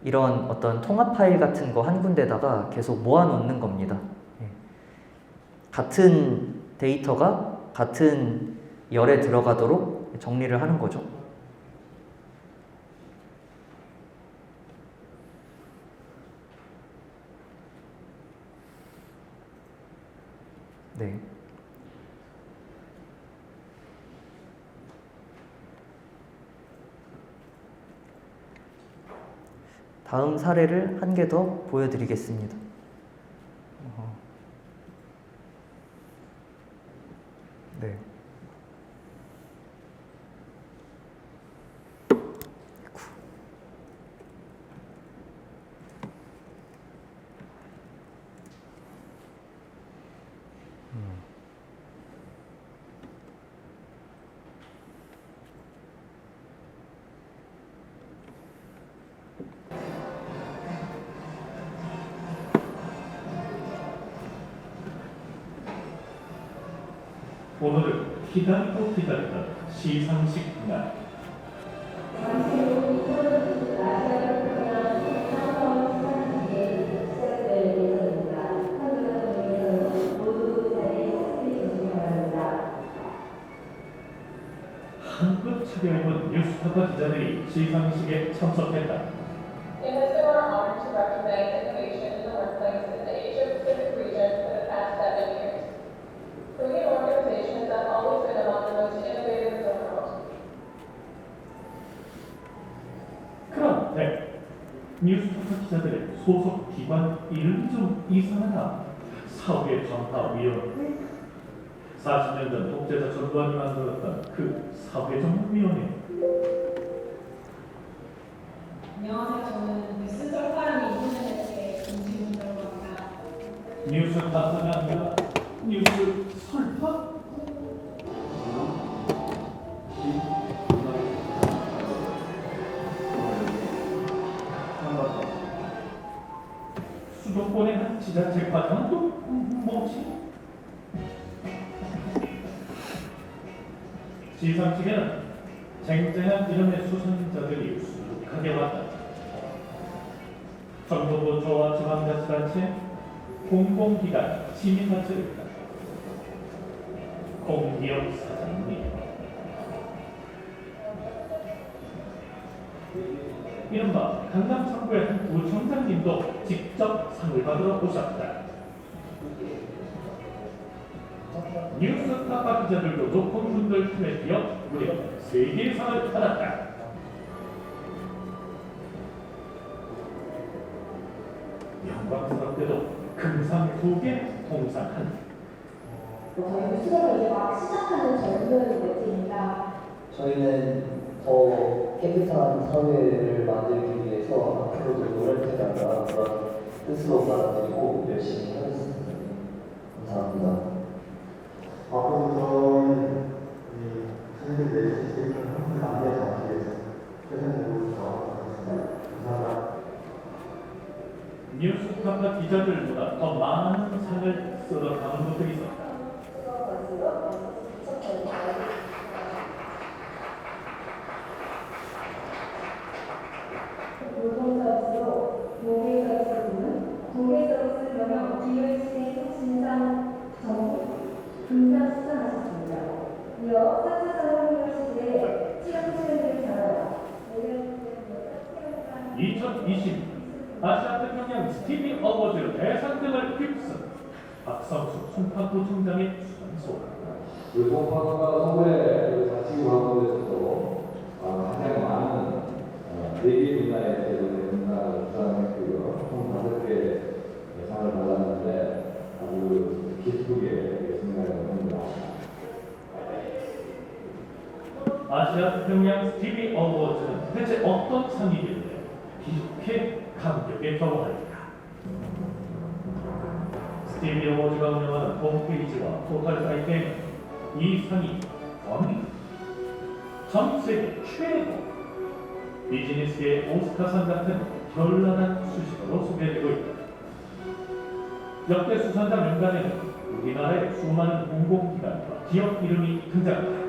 이런 어떤 통합 파일 같은 거 한 군데다가 계속 모아놓는 겁니다. 같은 데이터가 같은 열에 들어가도록 정리를 하는 거죠. 네. 다음 사례를 한 개 더 보여드리겠습니다. 네. 오늘은 기다리고 기다리던 시상식 날. 한껏 차려입은 뉴스타파 기자들이 시상식에 참석했다. It has been our honor to recognize innovation in the workplace in the Asia-Pacific region for the past 7 years. Korean organizations have always been among the most innovative in the world. 그런데 뉴스타파 기자들의 소속 기관 이름이 좀 이상하다. 사회정화위원회. 40년 전 독재자 전두환이 만들었던 그 사회정화위원회. 안녕하세요. 저는 뉴스 설파람이 인터넷에 김지훈이라고 합니다. 뉴스타파가 아니라 뉴스 설파? 수도권의 한 지자체 과장은 또 뭐지? 시상식에는 쟁쟁한 이름의 수상자들이 수북하게 왔다. 정부부처와 지방자치단체, 공공기관, 시민단체입니다. 공기업 사장님, 이른바 강남창구의 한 구청장님도 직접 상을 받으러 오셨다. 뉴스타파 기자들도 높은 분들 틈에 뛰어 무려 3개의 상을 받았다. 영광스럽게도 금상 2개, 동상 1개. 저희 뉴스를 이제 막 시작하는 젊은 매체입니다. 저희는 더 깨끗한 사회를 만들기 위해서 앞으로도 노력해나가 그런 뜻으로 받아들이고 열심히 하겠습니다. 감사합니다. 앞으로는 저희들 내주실 한 남녀 관계에서 최선을 다하겠습니다. 감사합니다. 뉴스타파 기자들보다 더 많은 상을 쓸어 담은 것들이 있었다. 노동자로서 노예가로서는 노예자로서 명령 기회시대 진상 정부 분산 수상하셨습니다. 이어 4차 산업혁명 시대에 실험실을 잘하다 2020 아시아태평양 스티비 어워즈 대상등을 휩쓴 박성수 송파구청장의 수상소. 송파구가 서울의 자치구하고에 있어서 가장 많은 4개 분야에 대해서 수상했고요. 총 5개 상을 받았는데 아주 기쁘게 생각을 합니다. 아시아태평양 스티비 어워즈는 대체 어떤 상이길래 이렇게 감격에 겨워합니다. 스티비 어워즈가 운영하는 홈페이지와 포털 사이트에는 이 상이 전 세계 최고 비즈니스계의 오스카상 같은 별난한 수식어로 소개되고 있다. 역대 수상자 명단에는 우리나라의 수많은 공공기관과 기업 이름이 등장한다.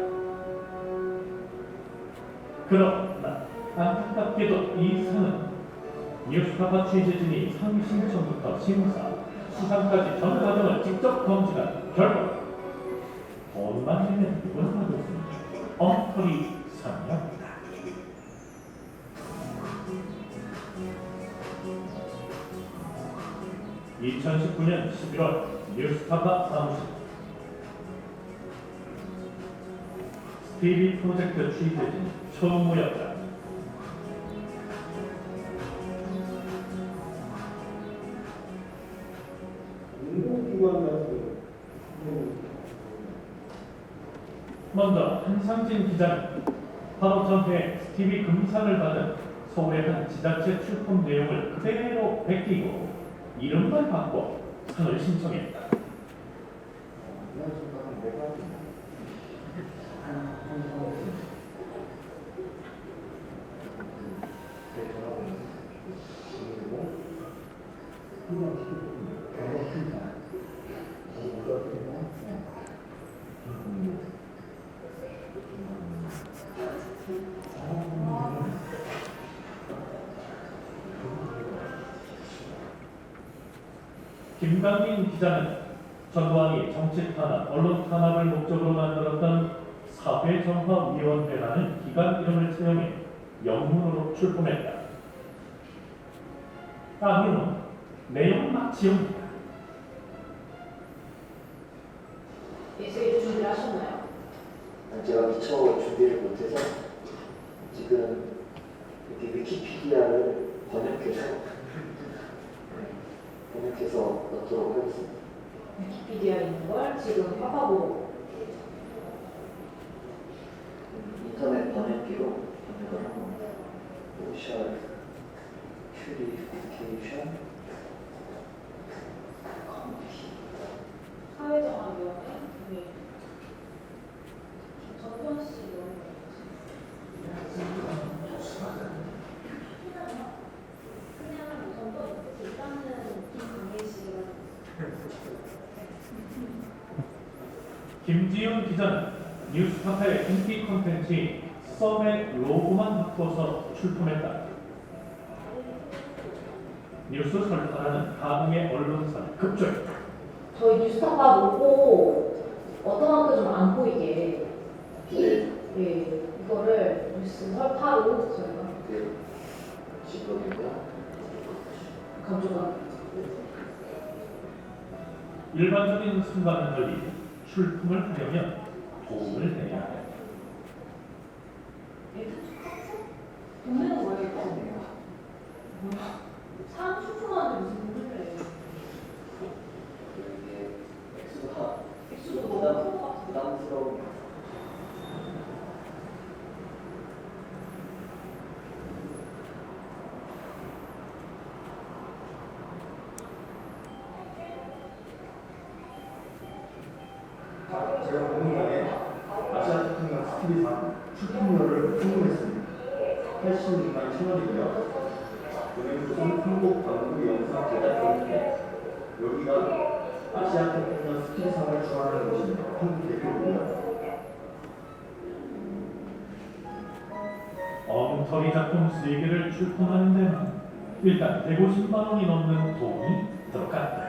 그러나 안타깝게도 이 상은 뉴스타파 취재진이 상 신청부터 심사, 수상까지 전 과정을 직접 검증한 결과 돈만 내면 이걸 받을 수 있는 엉터리 상이었다. (2019년 11월) 뉴스타파 사무실. 스티비 프로젝트 취재진 처음 모였다. 궁금한 말씀. 먼저 한상진 기자는 바로 전해 스티비 금상을 받은 서울의 한 지자체 출품 내용을 그대로 베끼고 이름만 바꿔 상을 신청했다. 김강민 기자는 전두환이 정치 탄압, 언론 탄압을 목적으로 만들었던 사회정화위원회라는 기관 이름을 채용해 영문으로 출품했다. 다음은 내용 막 지웁니다. 예술이 준비를 하셨나요? 제가 미처 준비를 못해서 지금 이렇게 위키피디아를 번역해서 넣도록 하겠습니다. 위키피디아에 있는 걸 지금 화파고 인터넷 번역기로 번역을 한 겁니다. 오셜 큐리피케이션 사회정화위원회 전두환 씨 그냥 전두환 일단은 김강민 씨가 김지윤 기자는 뉴스타파의 인기 콘텐츠인 썸의 로고만 바꿔서 출품했다. 뉴스 설파라는 가공의 언론사를 급조했다. 저희 뉴스타파 로고 어떤 학교 좀 안 보이게 예, 이거를 뉴스 설파로 저희가 직원이고요. 강조가 일반적인 순간은 널리 출품을 하려면 도움을 내야 한다. 돈내는 거예요. 사람 출품하는데 무슨 돈을 내요? 액수도 너무 큰것 같아요. 부담스러운 제가 본인의 아시아 태평양 스티비상 출품료를 성공했습니다. 80만 1,000원이고요. 여기 무슨 한국 방구 영상 제작팀인데 여기가 아시아 태평양 스티비상을 주관하는 곳입니다. 한국 대표고요. 엉터리 작품 3개를 출품하는 데는 일단 150만 원이 넘는 돈이 들어갔다.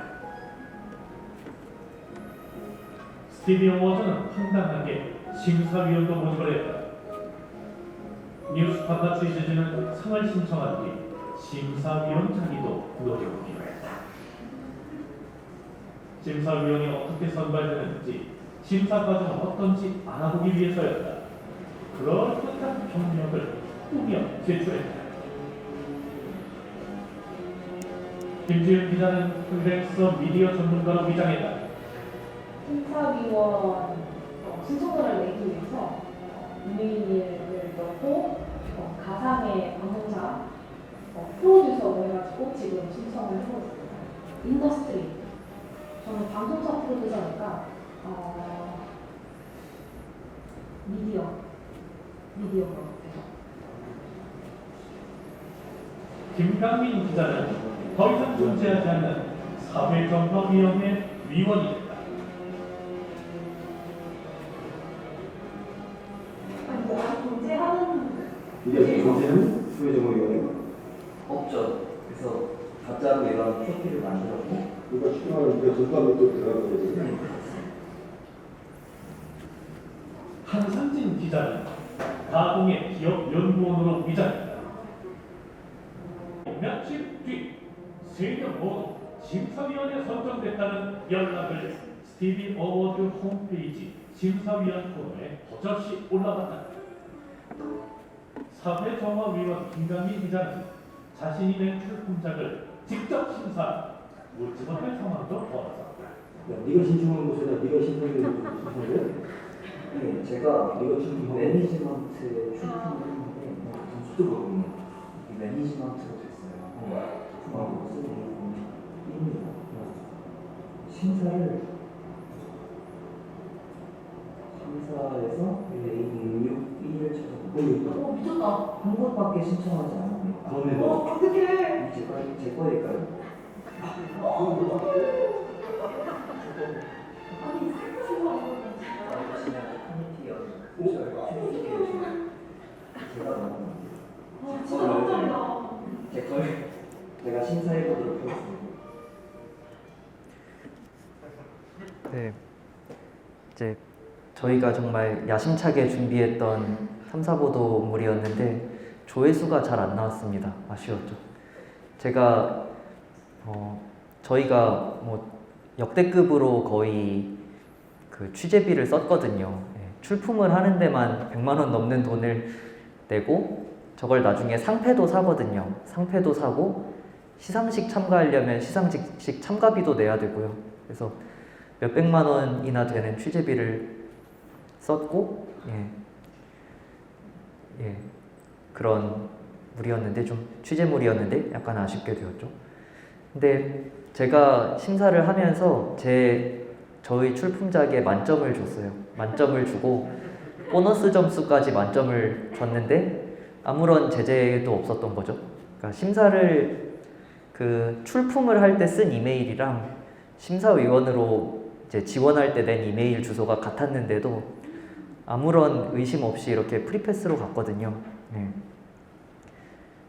스티비 어워즈는 황당하게 심사위원도 모집을 했다. 뉴스타파 취재진은 상을 신청한 뒤 심사위원 자리도 노려보기로 했다. 심사위원이 어떻게 선발되는지 심사 과정은 어떤지 알아보기 위해서였다. 그럴듯한 경력을 꾸며 제출했다. 김지윤 기자는 프리랜서 미디어 전문가로 위장했다. 심사위원 신청서를 내기 위해서 이메일을 넣고 가상의 방송사 프로듀서로 해가지고 지금 신청을 하고 있습니다. 인더스트리 저는 방송사 프로듀서니까 미디어 같아요. 김강민 기자는 더 이상 존재하지 않는 사회정화위원회 위원이 됐다. 이게 존재는 사회정화위원회 없죠. 그래서 가짜로 이런 프로필을 만들었고 이거 쉽게 말하면 우리가 전두환 또 들어가는 거지. 한상진 기자는 가공의 기업 연구원으로 위장했다. 며칠 뒤 3명 모두 심사위원에 선정됐다는 연락을 스티비 어워드 홈페이지 심사위원 코너에 버젓이 올라갔다. 사회정화위원 김강민 기자는 자신이 낸 출품작을 직접 심사하는 묻지 못할 상황도 벌어졌다. 네가 신청한 곳에다 네가 신청한 곳에 네, 제가 네가 신청한 매니지먼트에 출품을 했는데 수도 모르겠네. 매니지먼트로 됐어요. 출품하고 쓰고 심사에서 A6B를 찾아보고 미쳤다. 한 곳밖에 신청하지 않았네요. 그러면 어떡해. 제 거일까요? 아니, 살펴보고 하는 거는 제가 나온 진짜 깜짝이야. 제가 심사해보도록 하겠습니다. 네, 이제 저희가 정말 야심차게 준비했던 탐사보도물이었는데 조회수가 잘 안 나왔습니다. 아쉬웠죠. 제가 저희가 뭐 역대급으로 거의 그 취재비를 썼거든요. 출품을 하는 데만 100만 원 넘는 돈을 내고 저걸 나중에 상패도 사거든요. 상패도 사고 시상식 참가하려면 시상식 참가비도 내야 되고요. 그래서 몇백만 원이나 되는 취재비를 썼고 그런 물이었는데 좀 취재물이었는데 약간 아쉽게 되었죠. 근데 제가 심사를 하면서 저희 출품작에 만점을 줬어요. 만점을 주고 보너스 점수까지 만점을 줬는데 아무런 제재도 없었던 거죠. 그러니까 심사를 출품을 할 때 쓴 이메일이랑 심사위원으로 이제 지원할 때 낸 이메일 주소가 같았는데도 아무런 의심 없이 이렇게 프리패스로 갔거든요. 네.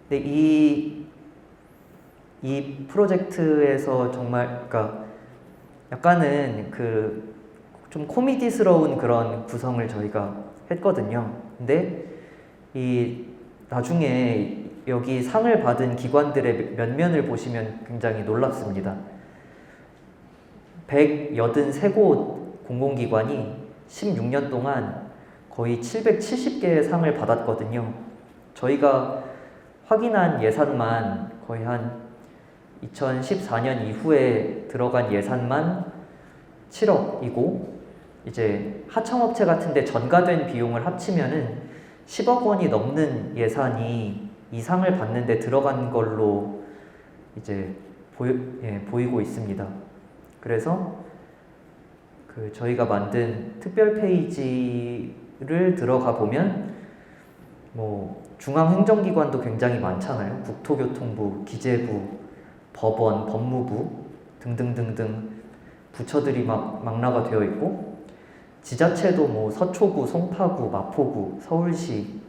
근데 이 프로젝트에서 정말 그러니까 약간은 좀 코미디스러운 그런 구성을 저희가 했거든요. 근데 나중에 여기 상을 받은 기관들의 면면을 보시면 굉장히 놀랍습니다. 183곳 공공기관이 16년 동안 거의 770개의 상을 받았거든요. 저희가 확인한 예산만 거의 한 2014년 이후에 들어간 예산만 7억이고 이제 하청업체 같은데 전가된 비용을 합치면은 10억 원이 넘는 예산이 이 상을 받는데 들어간 걸로 이제 보이고 있습니다. 그래서 저희가 만든 특별 페이지를 들어가 보면 뭐 중앙행정기관도 굉장히 많잖아요. 국토교통부, 기재부, 법원, 법무부 등등등등 부처들이 막 망라가 되어 있고 지자체도 뭐 서초구, 송파구, 마포구, 서울시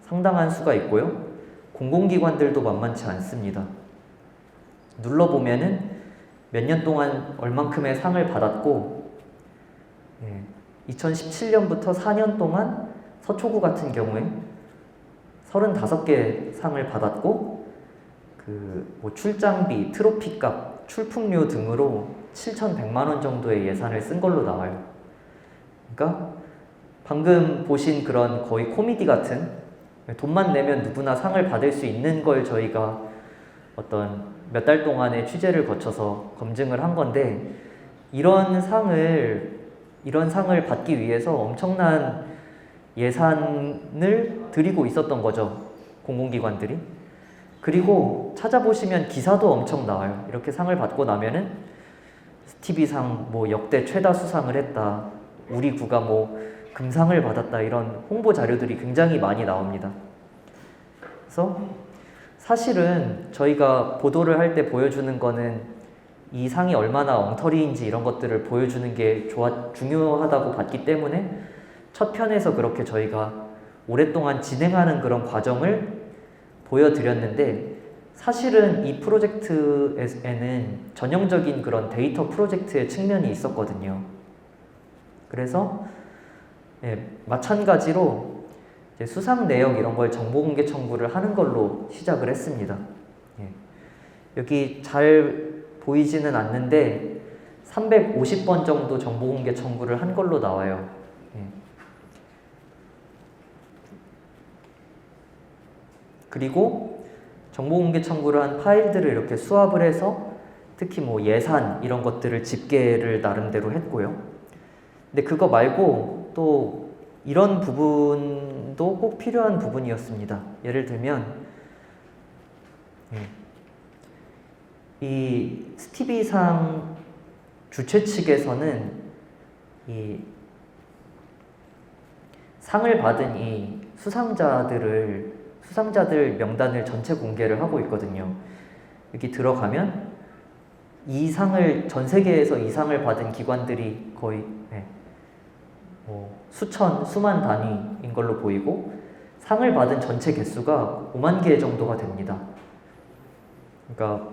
상당한 수가 있고요. 공공기관들도 만만치 않습니다. 눌러보면은 몇 년 동안 얼만큼의 상을 받았고 2017년부터 4년 동안 서초구 같은 경우에 35개 상을 받았고 뭐 출장비, 트로피값, 출품료 등으로 7,100만 원 정도의 예산을 쓴 걸로 나와요. 그러니까 방금 보신 그런 거의 코미디 같은 돈만 내면 누구나 상을 받을 수 있는 걸 저희가 어떤 몇 달 동안의 취재를 거쳐서 검증을 한 건데 이런 상을 받기 위해서 엄청난 예산을 들이고 있었던 거죠. 공공기관들이. 그리고 찾아보시면 기사도 엄청 나와요. 이렇게 상을 받고 나면은 스티비상 뭐 역대 최다 수상을 했다. 우리 구가 뭐 금상을 받았다. 이런 홍보 자료들이 굉장히 많이 나옵니다. 그래서 사실은 저희가 보도를 할 때 보여주는 거는 이 상이 얼마나 엉터리인지 이런 것들을 보여주는 게 중요하다고 봤기 때문에 첫 편에서 그렇게 저희가 오랫동안 진행하는 그런 과정을 보여드렸는데 사실은 이 프로젝트에는 전형적인 그런 데이터 프로젝트의 측면이 있었거든요. 그래서 마찬가지로 이제 수상 내역 이런 걸 정보공개 청구를 하는 걸로 시작을 했습니다. 여기 잘 보이지는 않는데 350번 정도 정보공개 청구를 한 걸로 나와요. 그리고 정보공개 청구를 한 파일들을 이렇게 수합을 해서 특히 뭐 예산 이런 것들을 집계를 나름대로 했고요. 근데 그거 말고 또 이런 부분도 꼭 필요한 부분이었습니다. 예를 들면 이 스티비상 주최 측에서는 이 상을 받은 이 수상자들 명단을 전체 공개를 하고 있거든요. 여기 들어가면 이 상을 전 세계에서 이 상을 받은 기관들이 거의 수만 단위인 걸로 보이고 상을 받은 전체 개수가 5만 개 정도가 됩니다. 그러니까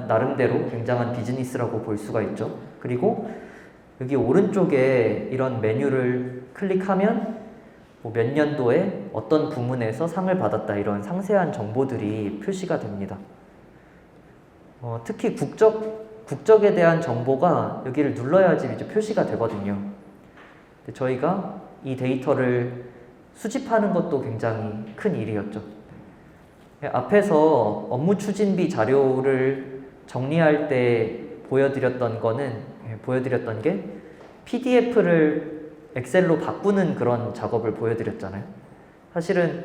나름대로 굉장한 비즈니스라고 볼 수가 있죠. 그리고 여기 오른쪽에 이런 메뉴를 클릭하면 몇 년도에 어떤 부문에서 상을 받았다 이런 상세한 정보들이 표시가 됩니다. 특히 국적에 대한 정보가 여기를 눌러야지 이제 표시가 되거든요. 근데 저희가 이 데이터를 수집하는 것도 굉장히 큰 일이었죠. 앞에서 업무 추진비 자료를 정리할 때 보여드렸던 게 PDF를 엑셀로 바꾸는 그런 작업을 보여드렸잖아요. 사실은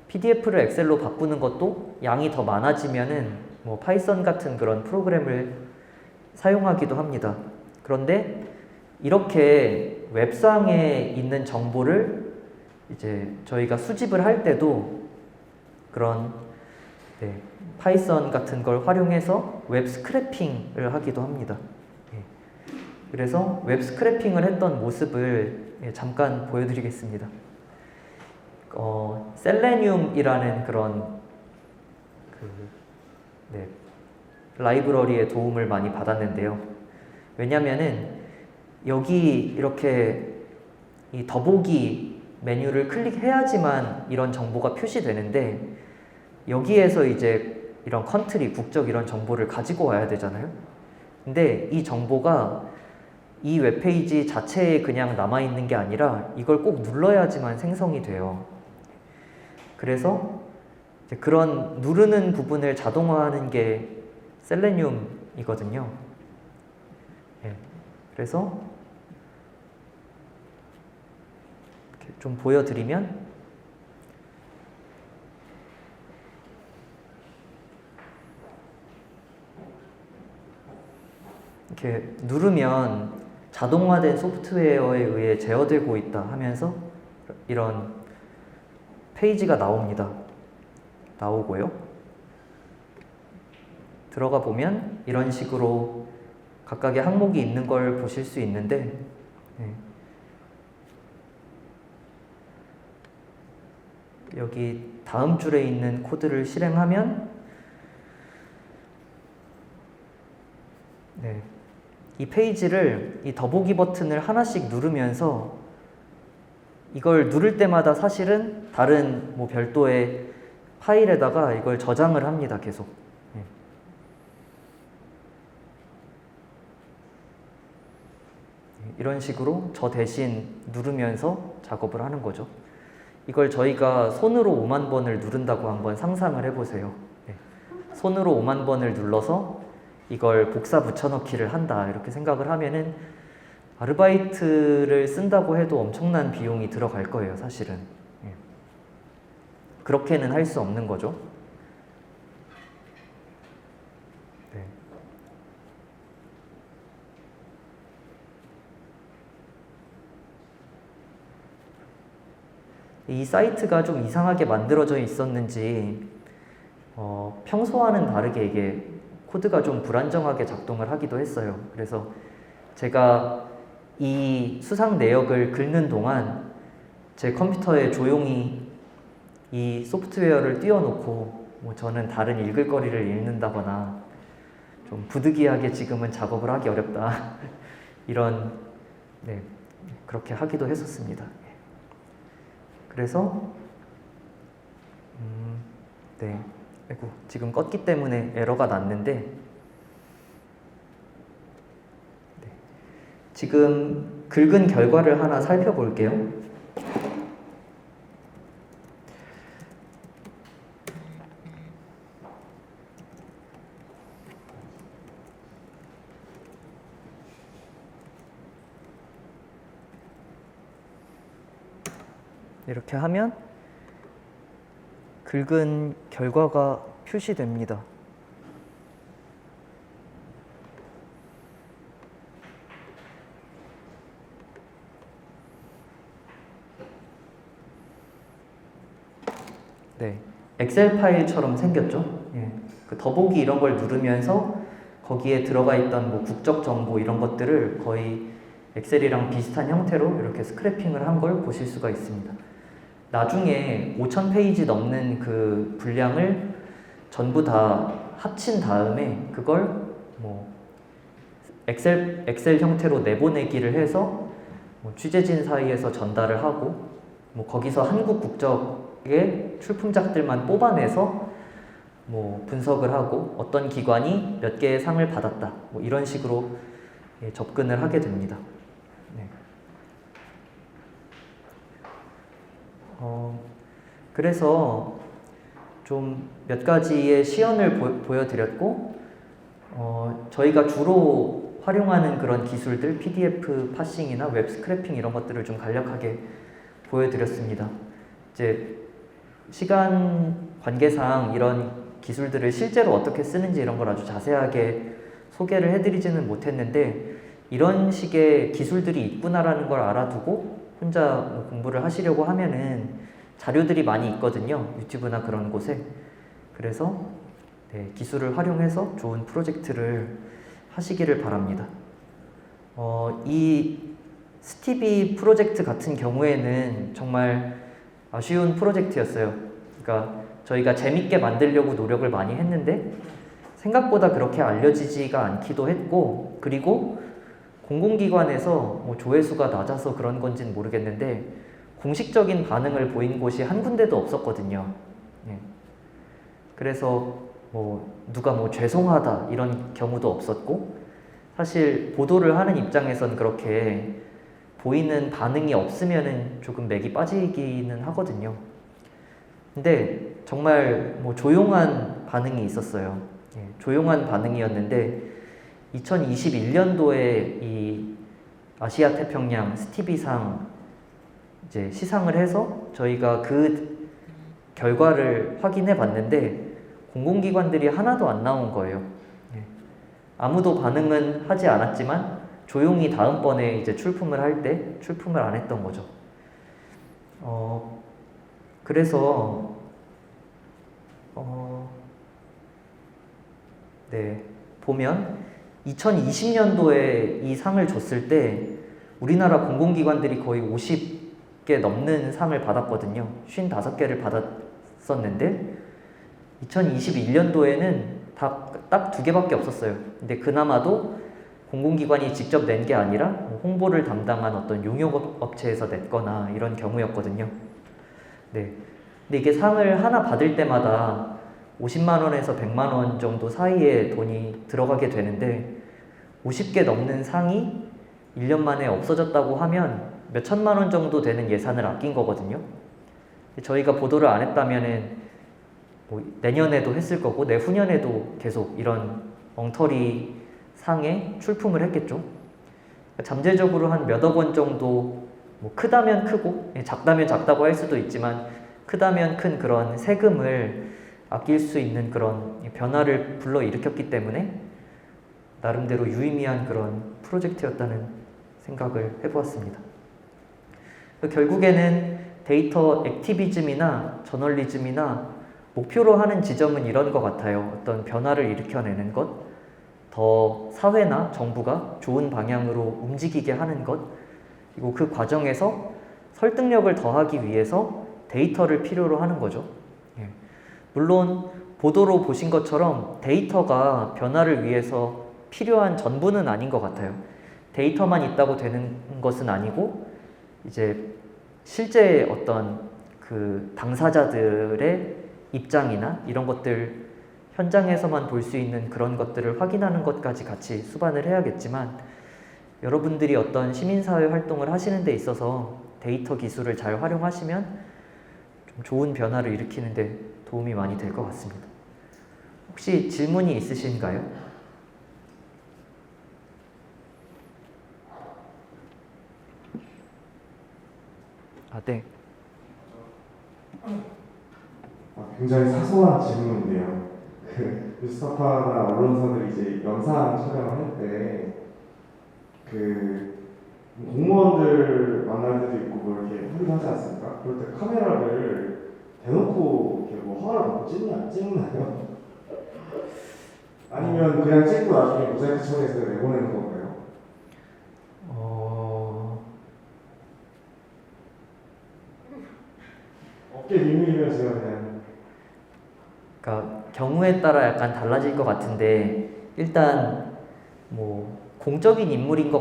PDF를 엑셀로 바꾸는 것도 양이 더 많아지면은 파이썬 같은 그런 프로그램을 사용하기도 합니다. 그런데 이렇게 웹상에 있는 정보를 이제 저희가 수집을 할 때도 그런 파이썬 같은 걸 활용해서 웹 스크래핑을 하기도 합니다. 그래서 웹 스크래핑을 했던 모습을 잠깐 보여드리겠습니다. 셀레늄이라는 그런 라이브러리의 도움을 많이 받았는데요. 왜냐면은 여기 이렇게 이 더보기 메뉴를 클릭해야지만 이런 정보가 표시되는데 여기에서 이제 이런 컨트리, 국적 이런 정보를 가지고 와야 되잖아요. 근데 이 정보가 이 웹페이지 자체에 그냥 남아있는 게 아니라 이걸 꼭 눌러야지만 생성이 돼요. 그래서 이제 그런 누르는 부분을 자동화하는 게 셀레늄이거든요. 그래서 이렇게 좀 보여드리면 이렇게 누르면 자동화된 소프트웨어에 의해 제어되고 있다 하면서 이런 페이지가 나오고요. 들어가 보면 이런 식으로 각각의 항목이 있는 걸 보실 수 있는데 여기 다음 줄에 있는 코드를 실행하면 이 페이지를 이 더보기 버튼을 하나씩 누르면서 이걸 누를 때마다 사실은 다른 별도의 파일에다가 이걸 저장을 합니다. 계속. 이런 식으로 저 대신 누르면서 작업을 하는 거죠. 이걸 저희가 손으로 5만 번을 누른다고 한번 상상을 해보세요. 손으로 5만 번을 눌러서 이걸 복사 붙여넣기를 한다 이렇게 생각을 하면은 아르바이트를 쓴다고 해도 엄청난 비용이 들어갈 거예요. 사실은 그렇게는 할 수 없는 거죠. 이 사이트가 좀 이상하게 만들어져 있었는지 평소와는 다르게 이게 코드가 좀 불안정하게 작동을 하기도 했어요. 그래서 제가 이 수상 내역을 긁는 동안 제 컴퓨터에 조용히 이 소프트웨어를 띄워놓고 저는 다른 읽을 거리를 읽는다거나 좀 부득이하게 지금은 작업을 하기 어렵다 이런 그렇게 하기도 했었습니다. 그래서 아이고, 지금 껐기 때문에 에러가 났는데 지금 긁은 결과를 하나 살펴볼게요. 이렇게 하면 긁은 결과가 표시됩니다. 네, 엑셀 파일처럼 생겼죠. 예, 그 더보기 이런 걸 누르면서 거기에 들어가 있던 뭐 국적 정보 이런 것들을 거의 엑셀이랑 비슷한 형태로 이렇게 스크래핑을 한 걸 보실 수가 있습니다. 나중에 5,000페이지 넘는 그 분량을 전부 다 합친 다음에 그걸 뭐 엑셀 형태로 내보내기를 해서 뭐 취재진 사이에서 전달을 하고 뭐 거기서 한국 국적의 출품작들만 뽑아내서 뭐 분석을 하고 어떤 기관이 몇 개의 상을 받았다 뭐 이런 식으로 예, 접근을 하게 됩니다. 네. 그래서 좀 몇 가지의 시연을 보여드렸고 저희가 주로 활용하는 그런 기술들 PDF 파싱이나 웹 스크래핑 이런 것들을 좀 간략하게 보여드렸습니다. 이제 시간 관계상 이런 기술들을 실제로 어떻게 쓰는지 이런 걸 아주 자세하게 소개를 해드리지는 못했는데 이런 식의 기술들이 있구나라는 걸 알아두고 혼자 뭐 공부를 하시려고 하면은 자료들이 많이 있거든요. 유튜브나 그런 곳에. 그래서 네, 기술을 활용해서 좋은 프로젝트를 하시기를 바랍니다. 이 스티비 프로젝트 같은 경우에는 정말 아쉬운 프로젝트였어요. 그러니까 저희가 재밌게 만들려고 노력을 많이 했는데 생각보다 그렇게 알려지지가 않기도 했고 그리고 공공기관에서 뭐 조회수가 낮아서 그런 건지는 모르겠는데 공식적인 반응을 보인 곳이 한 군데도 없었거든요. 예. 그래서 뭐 누가 뭐 죄송하다 이런 경우도 없었고 사실 보도를 하는 입장에선 그렇게 보이는 반응이 없으면은 조금 맥이 빠지기는 하거든요. 근데 정말 뭐 조용한 반응이 있었어요. 예, 조용한 반응이었는데 2021년도에 이 아시아 태평양 스티비상 이제 시상을 해서 저희가 그 결과를 확인해 봤는데 공공기관들이 하나도 안 나온 거예요. 예. 아무도 반응은 하지 않았지만 조용히 다음번에 이제 출품을 할 때 출품을 안 했던 거죠. 그래서 네, 보면 2020년도에 이 상을 줬을 때 우리나라 공공기관들이 거의 50개 넘는 상을 받았거든요. 55개를 받았었는데 2021년도에는 딱 2개밖에 없었어요. 근데 그나마도 공공기관이 직접 낸 게 아니라 홍보를 담당한 어떤 용역업체에서 냈거나 이런 경우였거든요. 네. 근데 이게 상을 하나 받을 때마다 50만 원에서 100만 원 정도 사이에 돈이 들어가게 되는데 50개 넘는 상이 1년 만에 없어졌다고 하면 몇 천만 원 정도 되는 예산을 아낀 거거든요. 저희가 보도를 안 했다면은 뭐 내년에도 했을 거고 내후년에도 계속 이런 엉터리 상에 출품을 했겠죠. 잠재적으로 한 몇억 원 정도 뭐 크다면 크고 작다면 작다고 할 수도 있지만 크다면 큰 그런 세금을 아낄 수 있는 그런 변화를 불러일으켰기 때문에 나름대로 유의미한 그런 프로젝트였다는 생각을 해보았습니다. 결국에는 데이터 액티비즘이나 저널리즘이나 목표로 하는 지점은 이런 것 같아요. 어떤 변화를 일으켜내는 것, 더 사회나 정부가 좋은 방향으로 움직이게 하는 것, 그리고 그 과정에서 설득력을 더하기 위해서 데이터를 필요로 하는 거죠. 예. 물론 보도로 보신 것처럼 데이터가 변화를 위해서 필요한 전부는 아닌 것 같아요. 데이터만 있다고 되는 것은 아니고 이제 실제 어떤 그 당사자들의 입장이나 이런 것들 현장에서만 볼 수 있는 그런 것들을 확인하는 것까지 같이 수반을 해야겠지만 여러분들이 어떤 시민사회 활동을 하시는 데 있어서 데이터 기술을 잘 활용하시면 좀 좋은 변화를 일으키는 데 도움이 많이 될 것 같습니다. 혹시 질문이 있으신가요? 네. 굉장히 사소한 질문인데요. 그 뉴스타파나 언론사들이 이제 영상 촬영을 할 때 그 공무원들 만날 때도 있고 뭐 이렇게 하기도 하지 않습니까? 그럴 때 카메라를 대놓고 이렇게 뭐 허가를 받고 찍나요? 아니면 그냥 찍고 나중에 모자이크 처리해서 내보내는 건가요? 어깨 비밀이면 제가 그냥. 그러니까 경우에 따라 약간 달라질 것 같은데 일단 뭐 공적인 인물인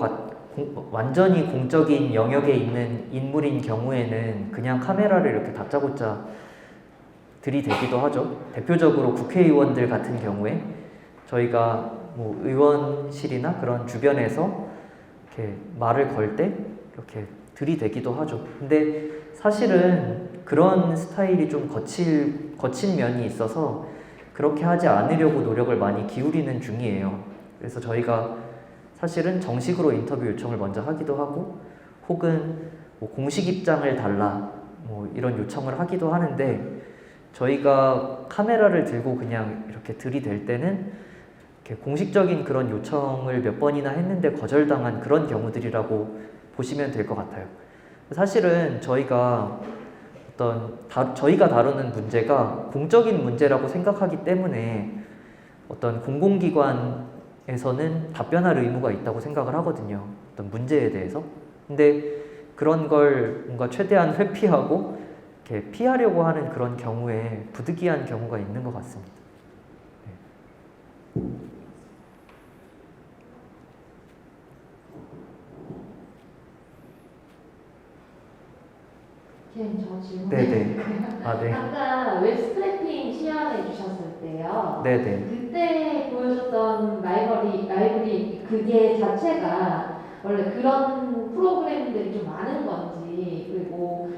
완전히 공적인 영역에 있는 인물인 경우에는 그냥 카메라를 이렇게 다짜고짜 들이대기도 하죠. 대표적으로 국회의원들 같은 경우에 저희가 뭐 의원실이나 그런 주변에서 이렇게 말을 걸 때 이렇게 들이대기도 하죠. 근데 사실은 그런 스타일이 좀 거친 면이 있어서 그렇게 하지 않으려고 노력을 많이 기울이는 중이에요. 그래서 저희가 사실은 정식으로 인터뷰 요청을 먼저 하기도 하고 혹은 뭐 공식 입장을 달라 뭐 이런 요청을 하기도 하는데 저희가 카메라를 들고 그냥 이렇게 들이댈 때는 이렇게 공식적인 그런 요청을 몇 번이나 했는데 거절당한 그런 경우들이라고 보시면 될 것 같아요. 사실은 저희가 저희가 다루는 문제가 공적인 문제라고 생각하기 때문에 어떤 공공기관에서는 답변할 의무가 있다고 생각을 하거든요. 어떤 문제에 대해서. 근데 그런 걸 뭔가 최대한 회피하고 이렇게 피하려고 하는 그런 경우에 부득이한 경우가 있는 것 같습니다. 네. 저 질문. 네네. 아, 네. 아까 웹스크래핑 시연해 주셨을 때요. 네네. 그때 보여줬던 라이브러리 그게 자체가 원래 그런 프로그램들이 좀 많은 건지 그리고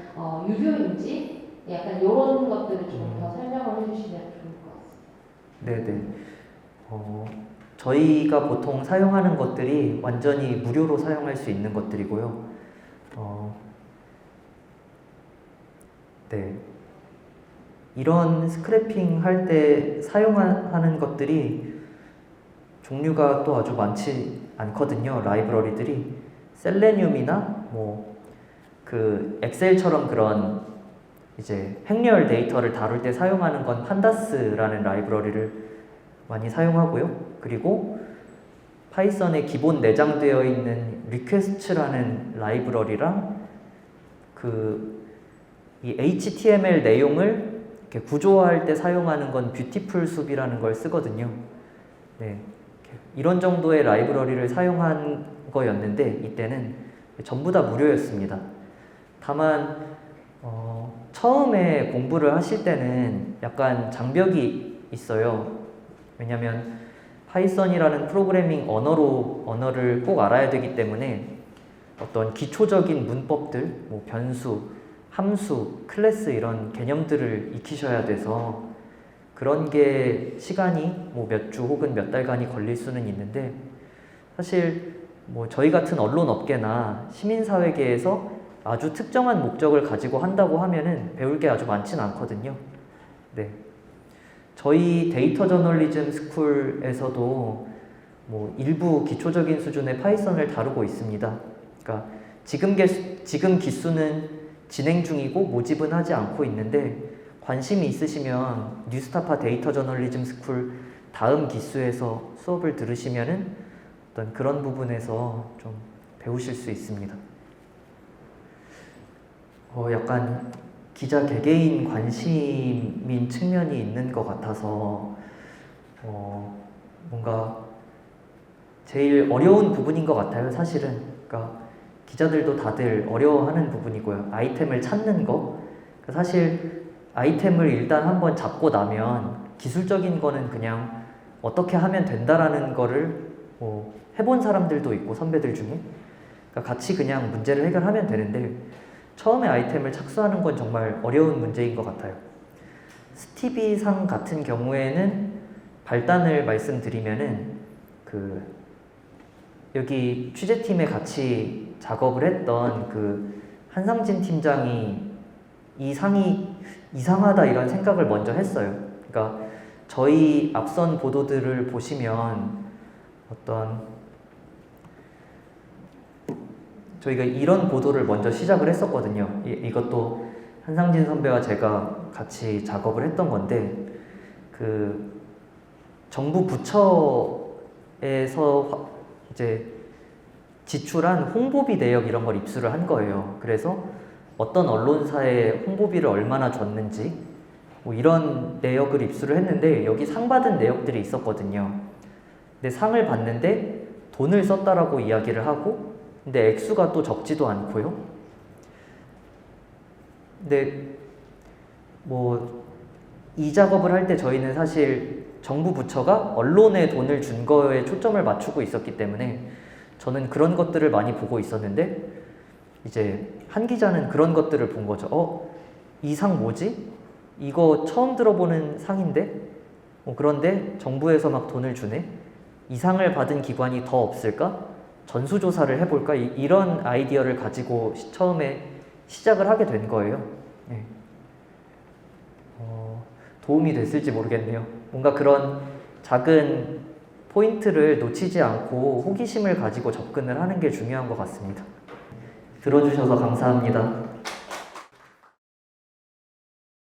유료인지 약간 이런 것들을 좀 더 설명을 해주시면 좋을 것 같습니다. 네네. 저희가 보통 사용하는 것들이 완전히 무료로 사용할 수 있는 것들이고요. 네. 이런 스크래핑 할 때 사용하는 것들이 종류가 또 아주 많지 않거든요. 라이브러리들이. 셀레늄이나 뭐 그 엑셀처럼 그런 이제 행렬 데이터를 다룰 때 사용하는 건 판다스라는 라이브러리를 많이 사용하고요. 그리고 파이썬에 기본 내장되어 있는 리퀘스트라는 라이브러리랑 이 HTML 내용을 이렇게 구조화할 때 사용하는 건 뷰티풀 숲이라는 걸 쓰거든요. 네, 이런 정도의 라이브러리를 사용한 거였는데 이때는 전부 다 무료였습니다. 다만 처음에 공부를 하실 때는 약간 장벽이 있어요. 왜냐하면 파이썬이라는 프로그래밍 언어를 꼭 알아야 되기 때문에 어떤 기초적인 문법들, 뭐 변수, 함수, 클래스 이런 개념들을 익히셔야 돼서 그런 게 시간이 뭐 몇 주 혹은 몇 달간이 걸릴 수는 있는데 사실 뭐 저희 같은 언론 업계나 시민사회계에서 아주 특정한 목적을 가지고 한다고 하면은 배울 게 아주 많진 않거든요. 네. 저희 데이터 저널리즘 스쿨에서도 뭐 일부 기초적인 수준의 파이썬을 다루고 있습니다. 그러니까 지금 기수는 진행 중이고 모집은 하지 않고 있는데 관심이 있으시면 뉴스타파 데이터 저널리즘 스쿨 다음 기수에서 수업을 들으시면은 어떤 그런 부분에서 좀 배우실 수 있습니다. 약간 기자 개개인 관심인 측면이 있는 것 같아서 뭔가 제일 어려운 부분인 것 같아요, 사실은. 그러니까 기자들도 다들 어려워하는 부분이고요. 아이템을 찾는 거. 사실 아이템을 일단 한번 잡고 나면 기술적인 거는 그냥 어떻게 하면 된다라는 거를 뭐 해본 사람들도 있고 선배들 중에 그러니까 같이 그냥 문제를 해결하면 되는데 처음에 아이템을 착수하는 건 정말 어려운 문제인 것 같아요. 스티비상 같은 경우에는 발단을 말씀드리면은 여기 취재팀에 같이 작업을 했던 한상진 팀장이 이 상이 이상하다 이런 생각을 먼저 했어요. 그러니까 저희 앞선 보도들을 보시면 저희가 이런 보도를 먼저 시작을 했었거든요. 이것도 한상진 선배와 제가 같이 작업을 했던 건데, 그 정부 부처에서 이제 지출한 홍보비 내역 이런 걸 입수를 한 거예요. 그래서 어떤 언론사에 홍보비를 얼마나 줬는지 뭐 이런 내역을 입수를 했는데, 여기 상 받은 내역들이 있었거든요. 근데 상을 받는데 돈을 썼다라고 이야기를 하고, 근데 액수가 또 적지도 않고요. 근데 뭐 이 작업을 할 때 저희는 사실 정부 부처가 언론에 돈을 준 거에 초점을 맞추고 있었기 때문에 저는 그런 것들을 많이 보고 있었는데, 이제 한 기자는 그런 것들을 본 거죠. 이 상 뭐지? 이거 처음 들어보는 상인데? 그런데 정부에서 막 돈을 주네? 이 상을 받은 기관이 더 없을까? 전수조사를 해볼까? 이런 아이디어를 가지고 처음에 시작을 하게 된 거예요. 네. 도움이 됐을지 모르겠네요. 뭔가 그런 작은 포인트를 놓치지 않고 호기심을 가지고 접근을 하는 게 중요한 것 같습니다. 들어주셔서 감사합니다.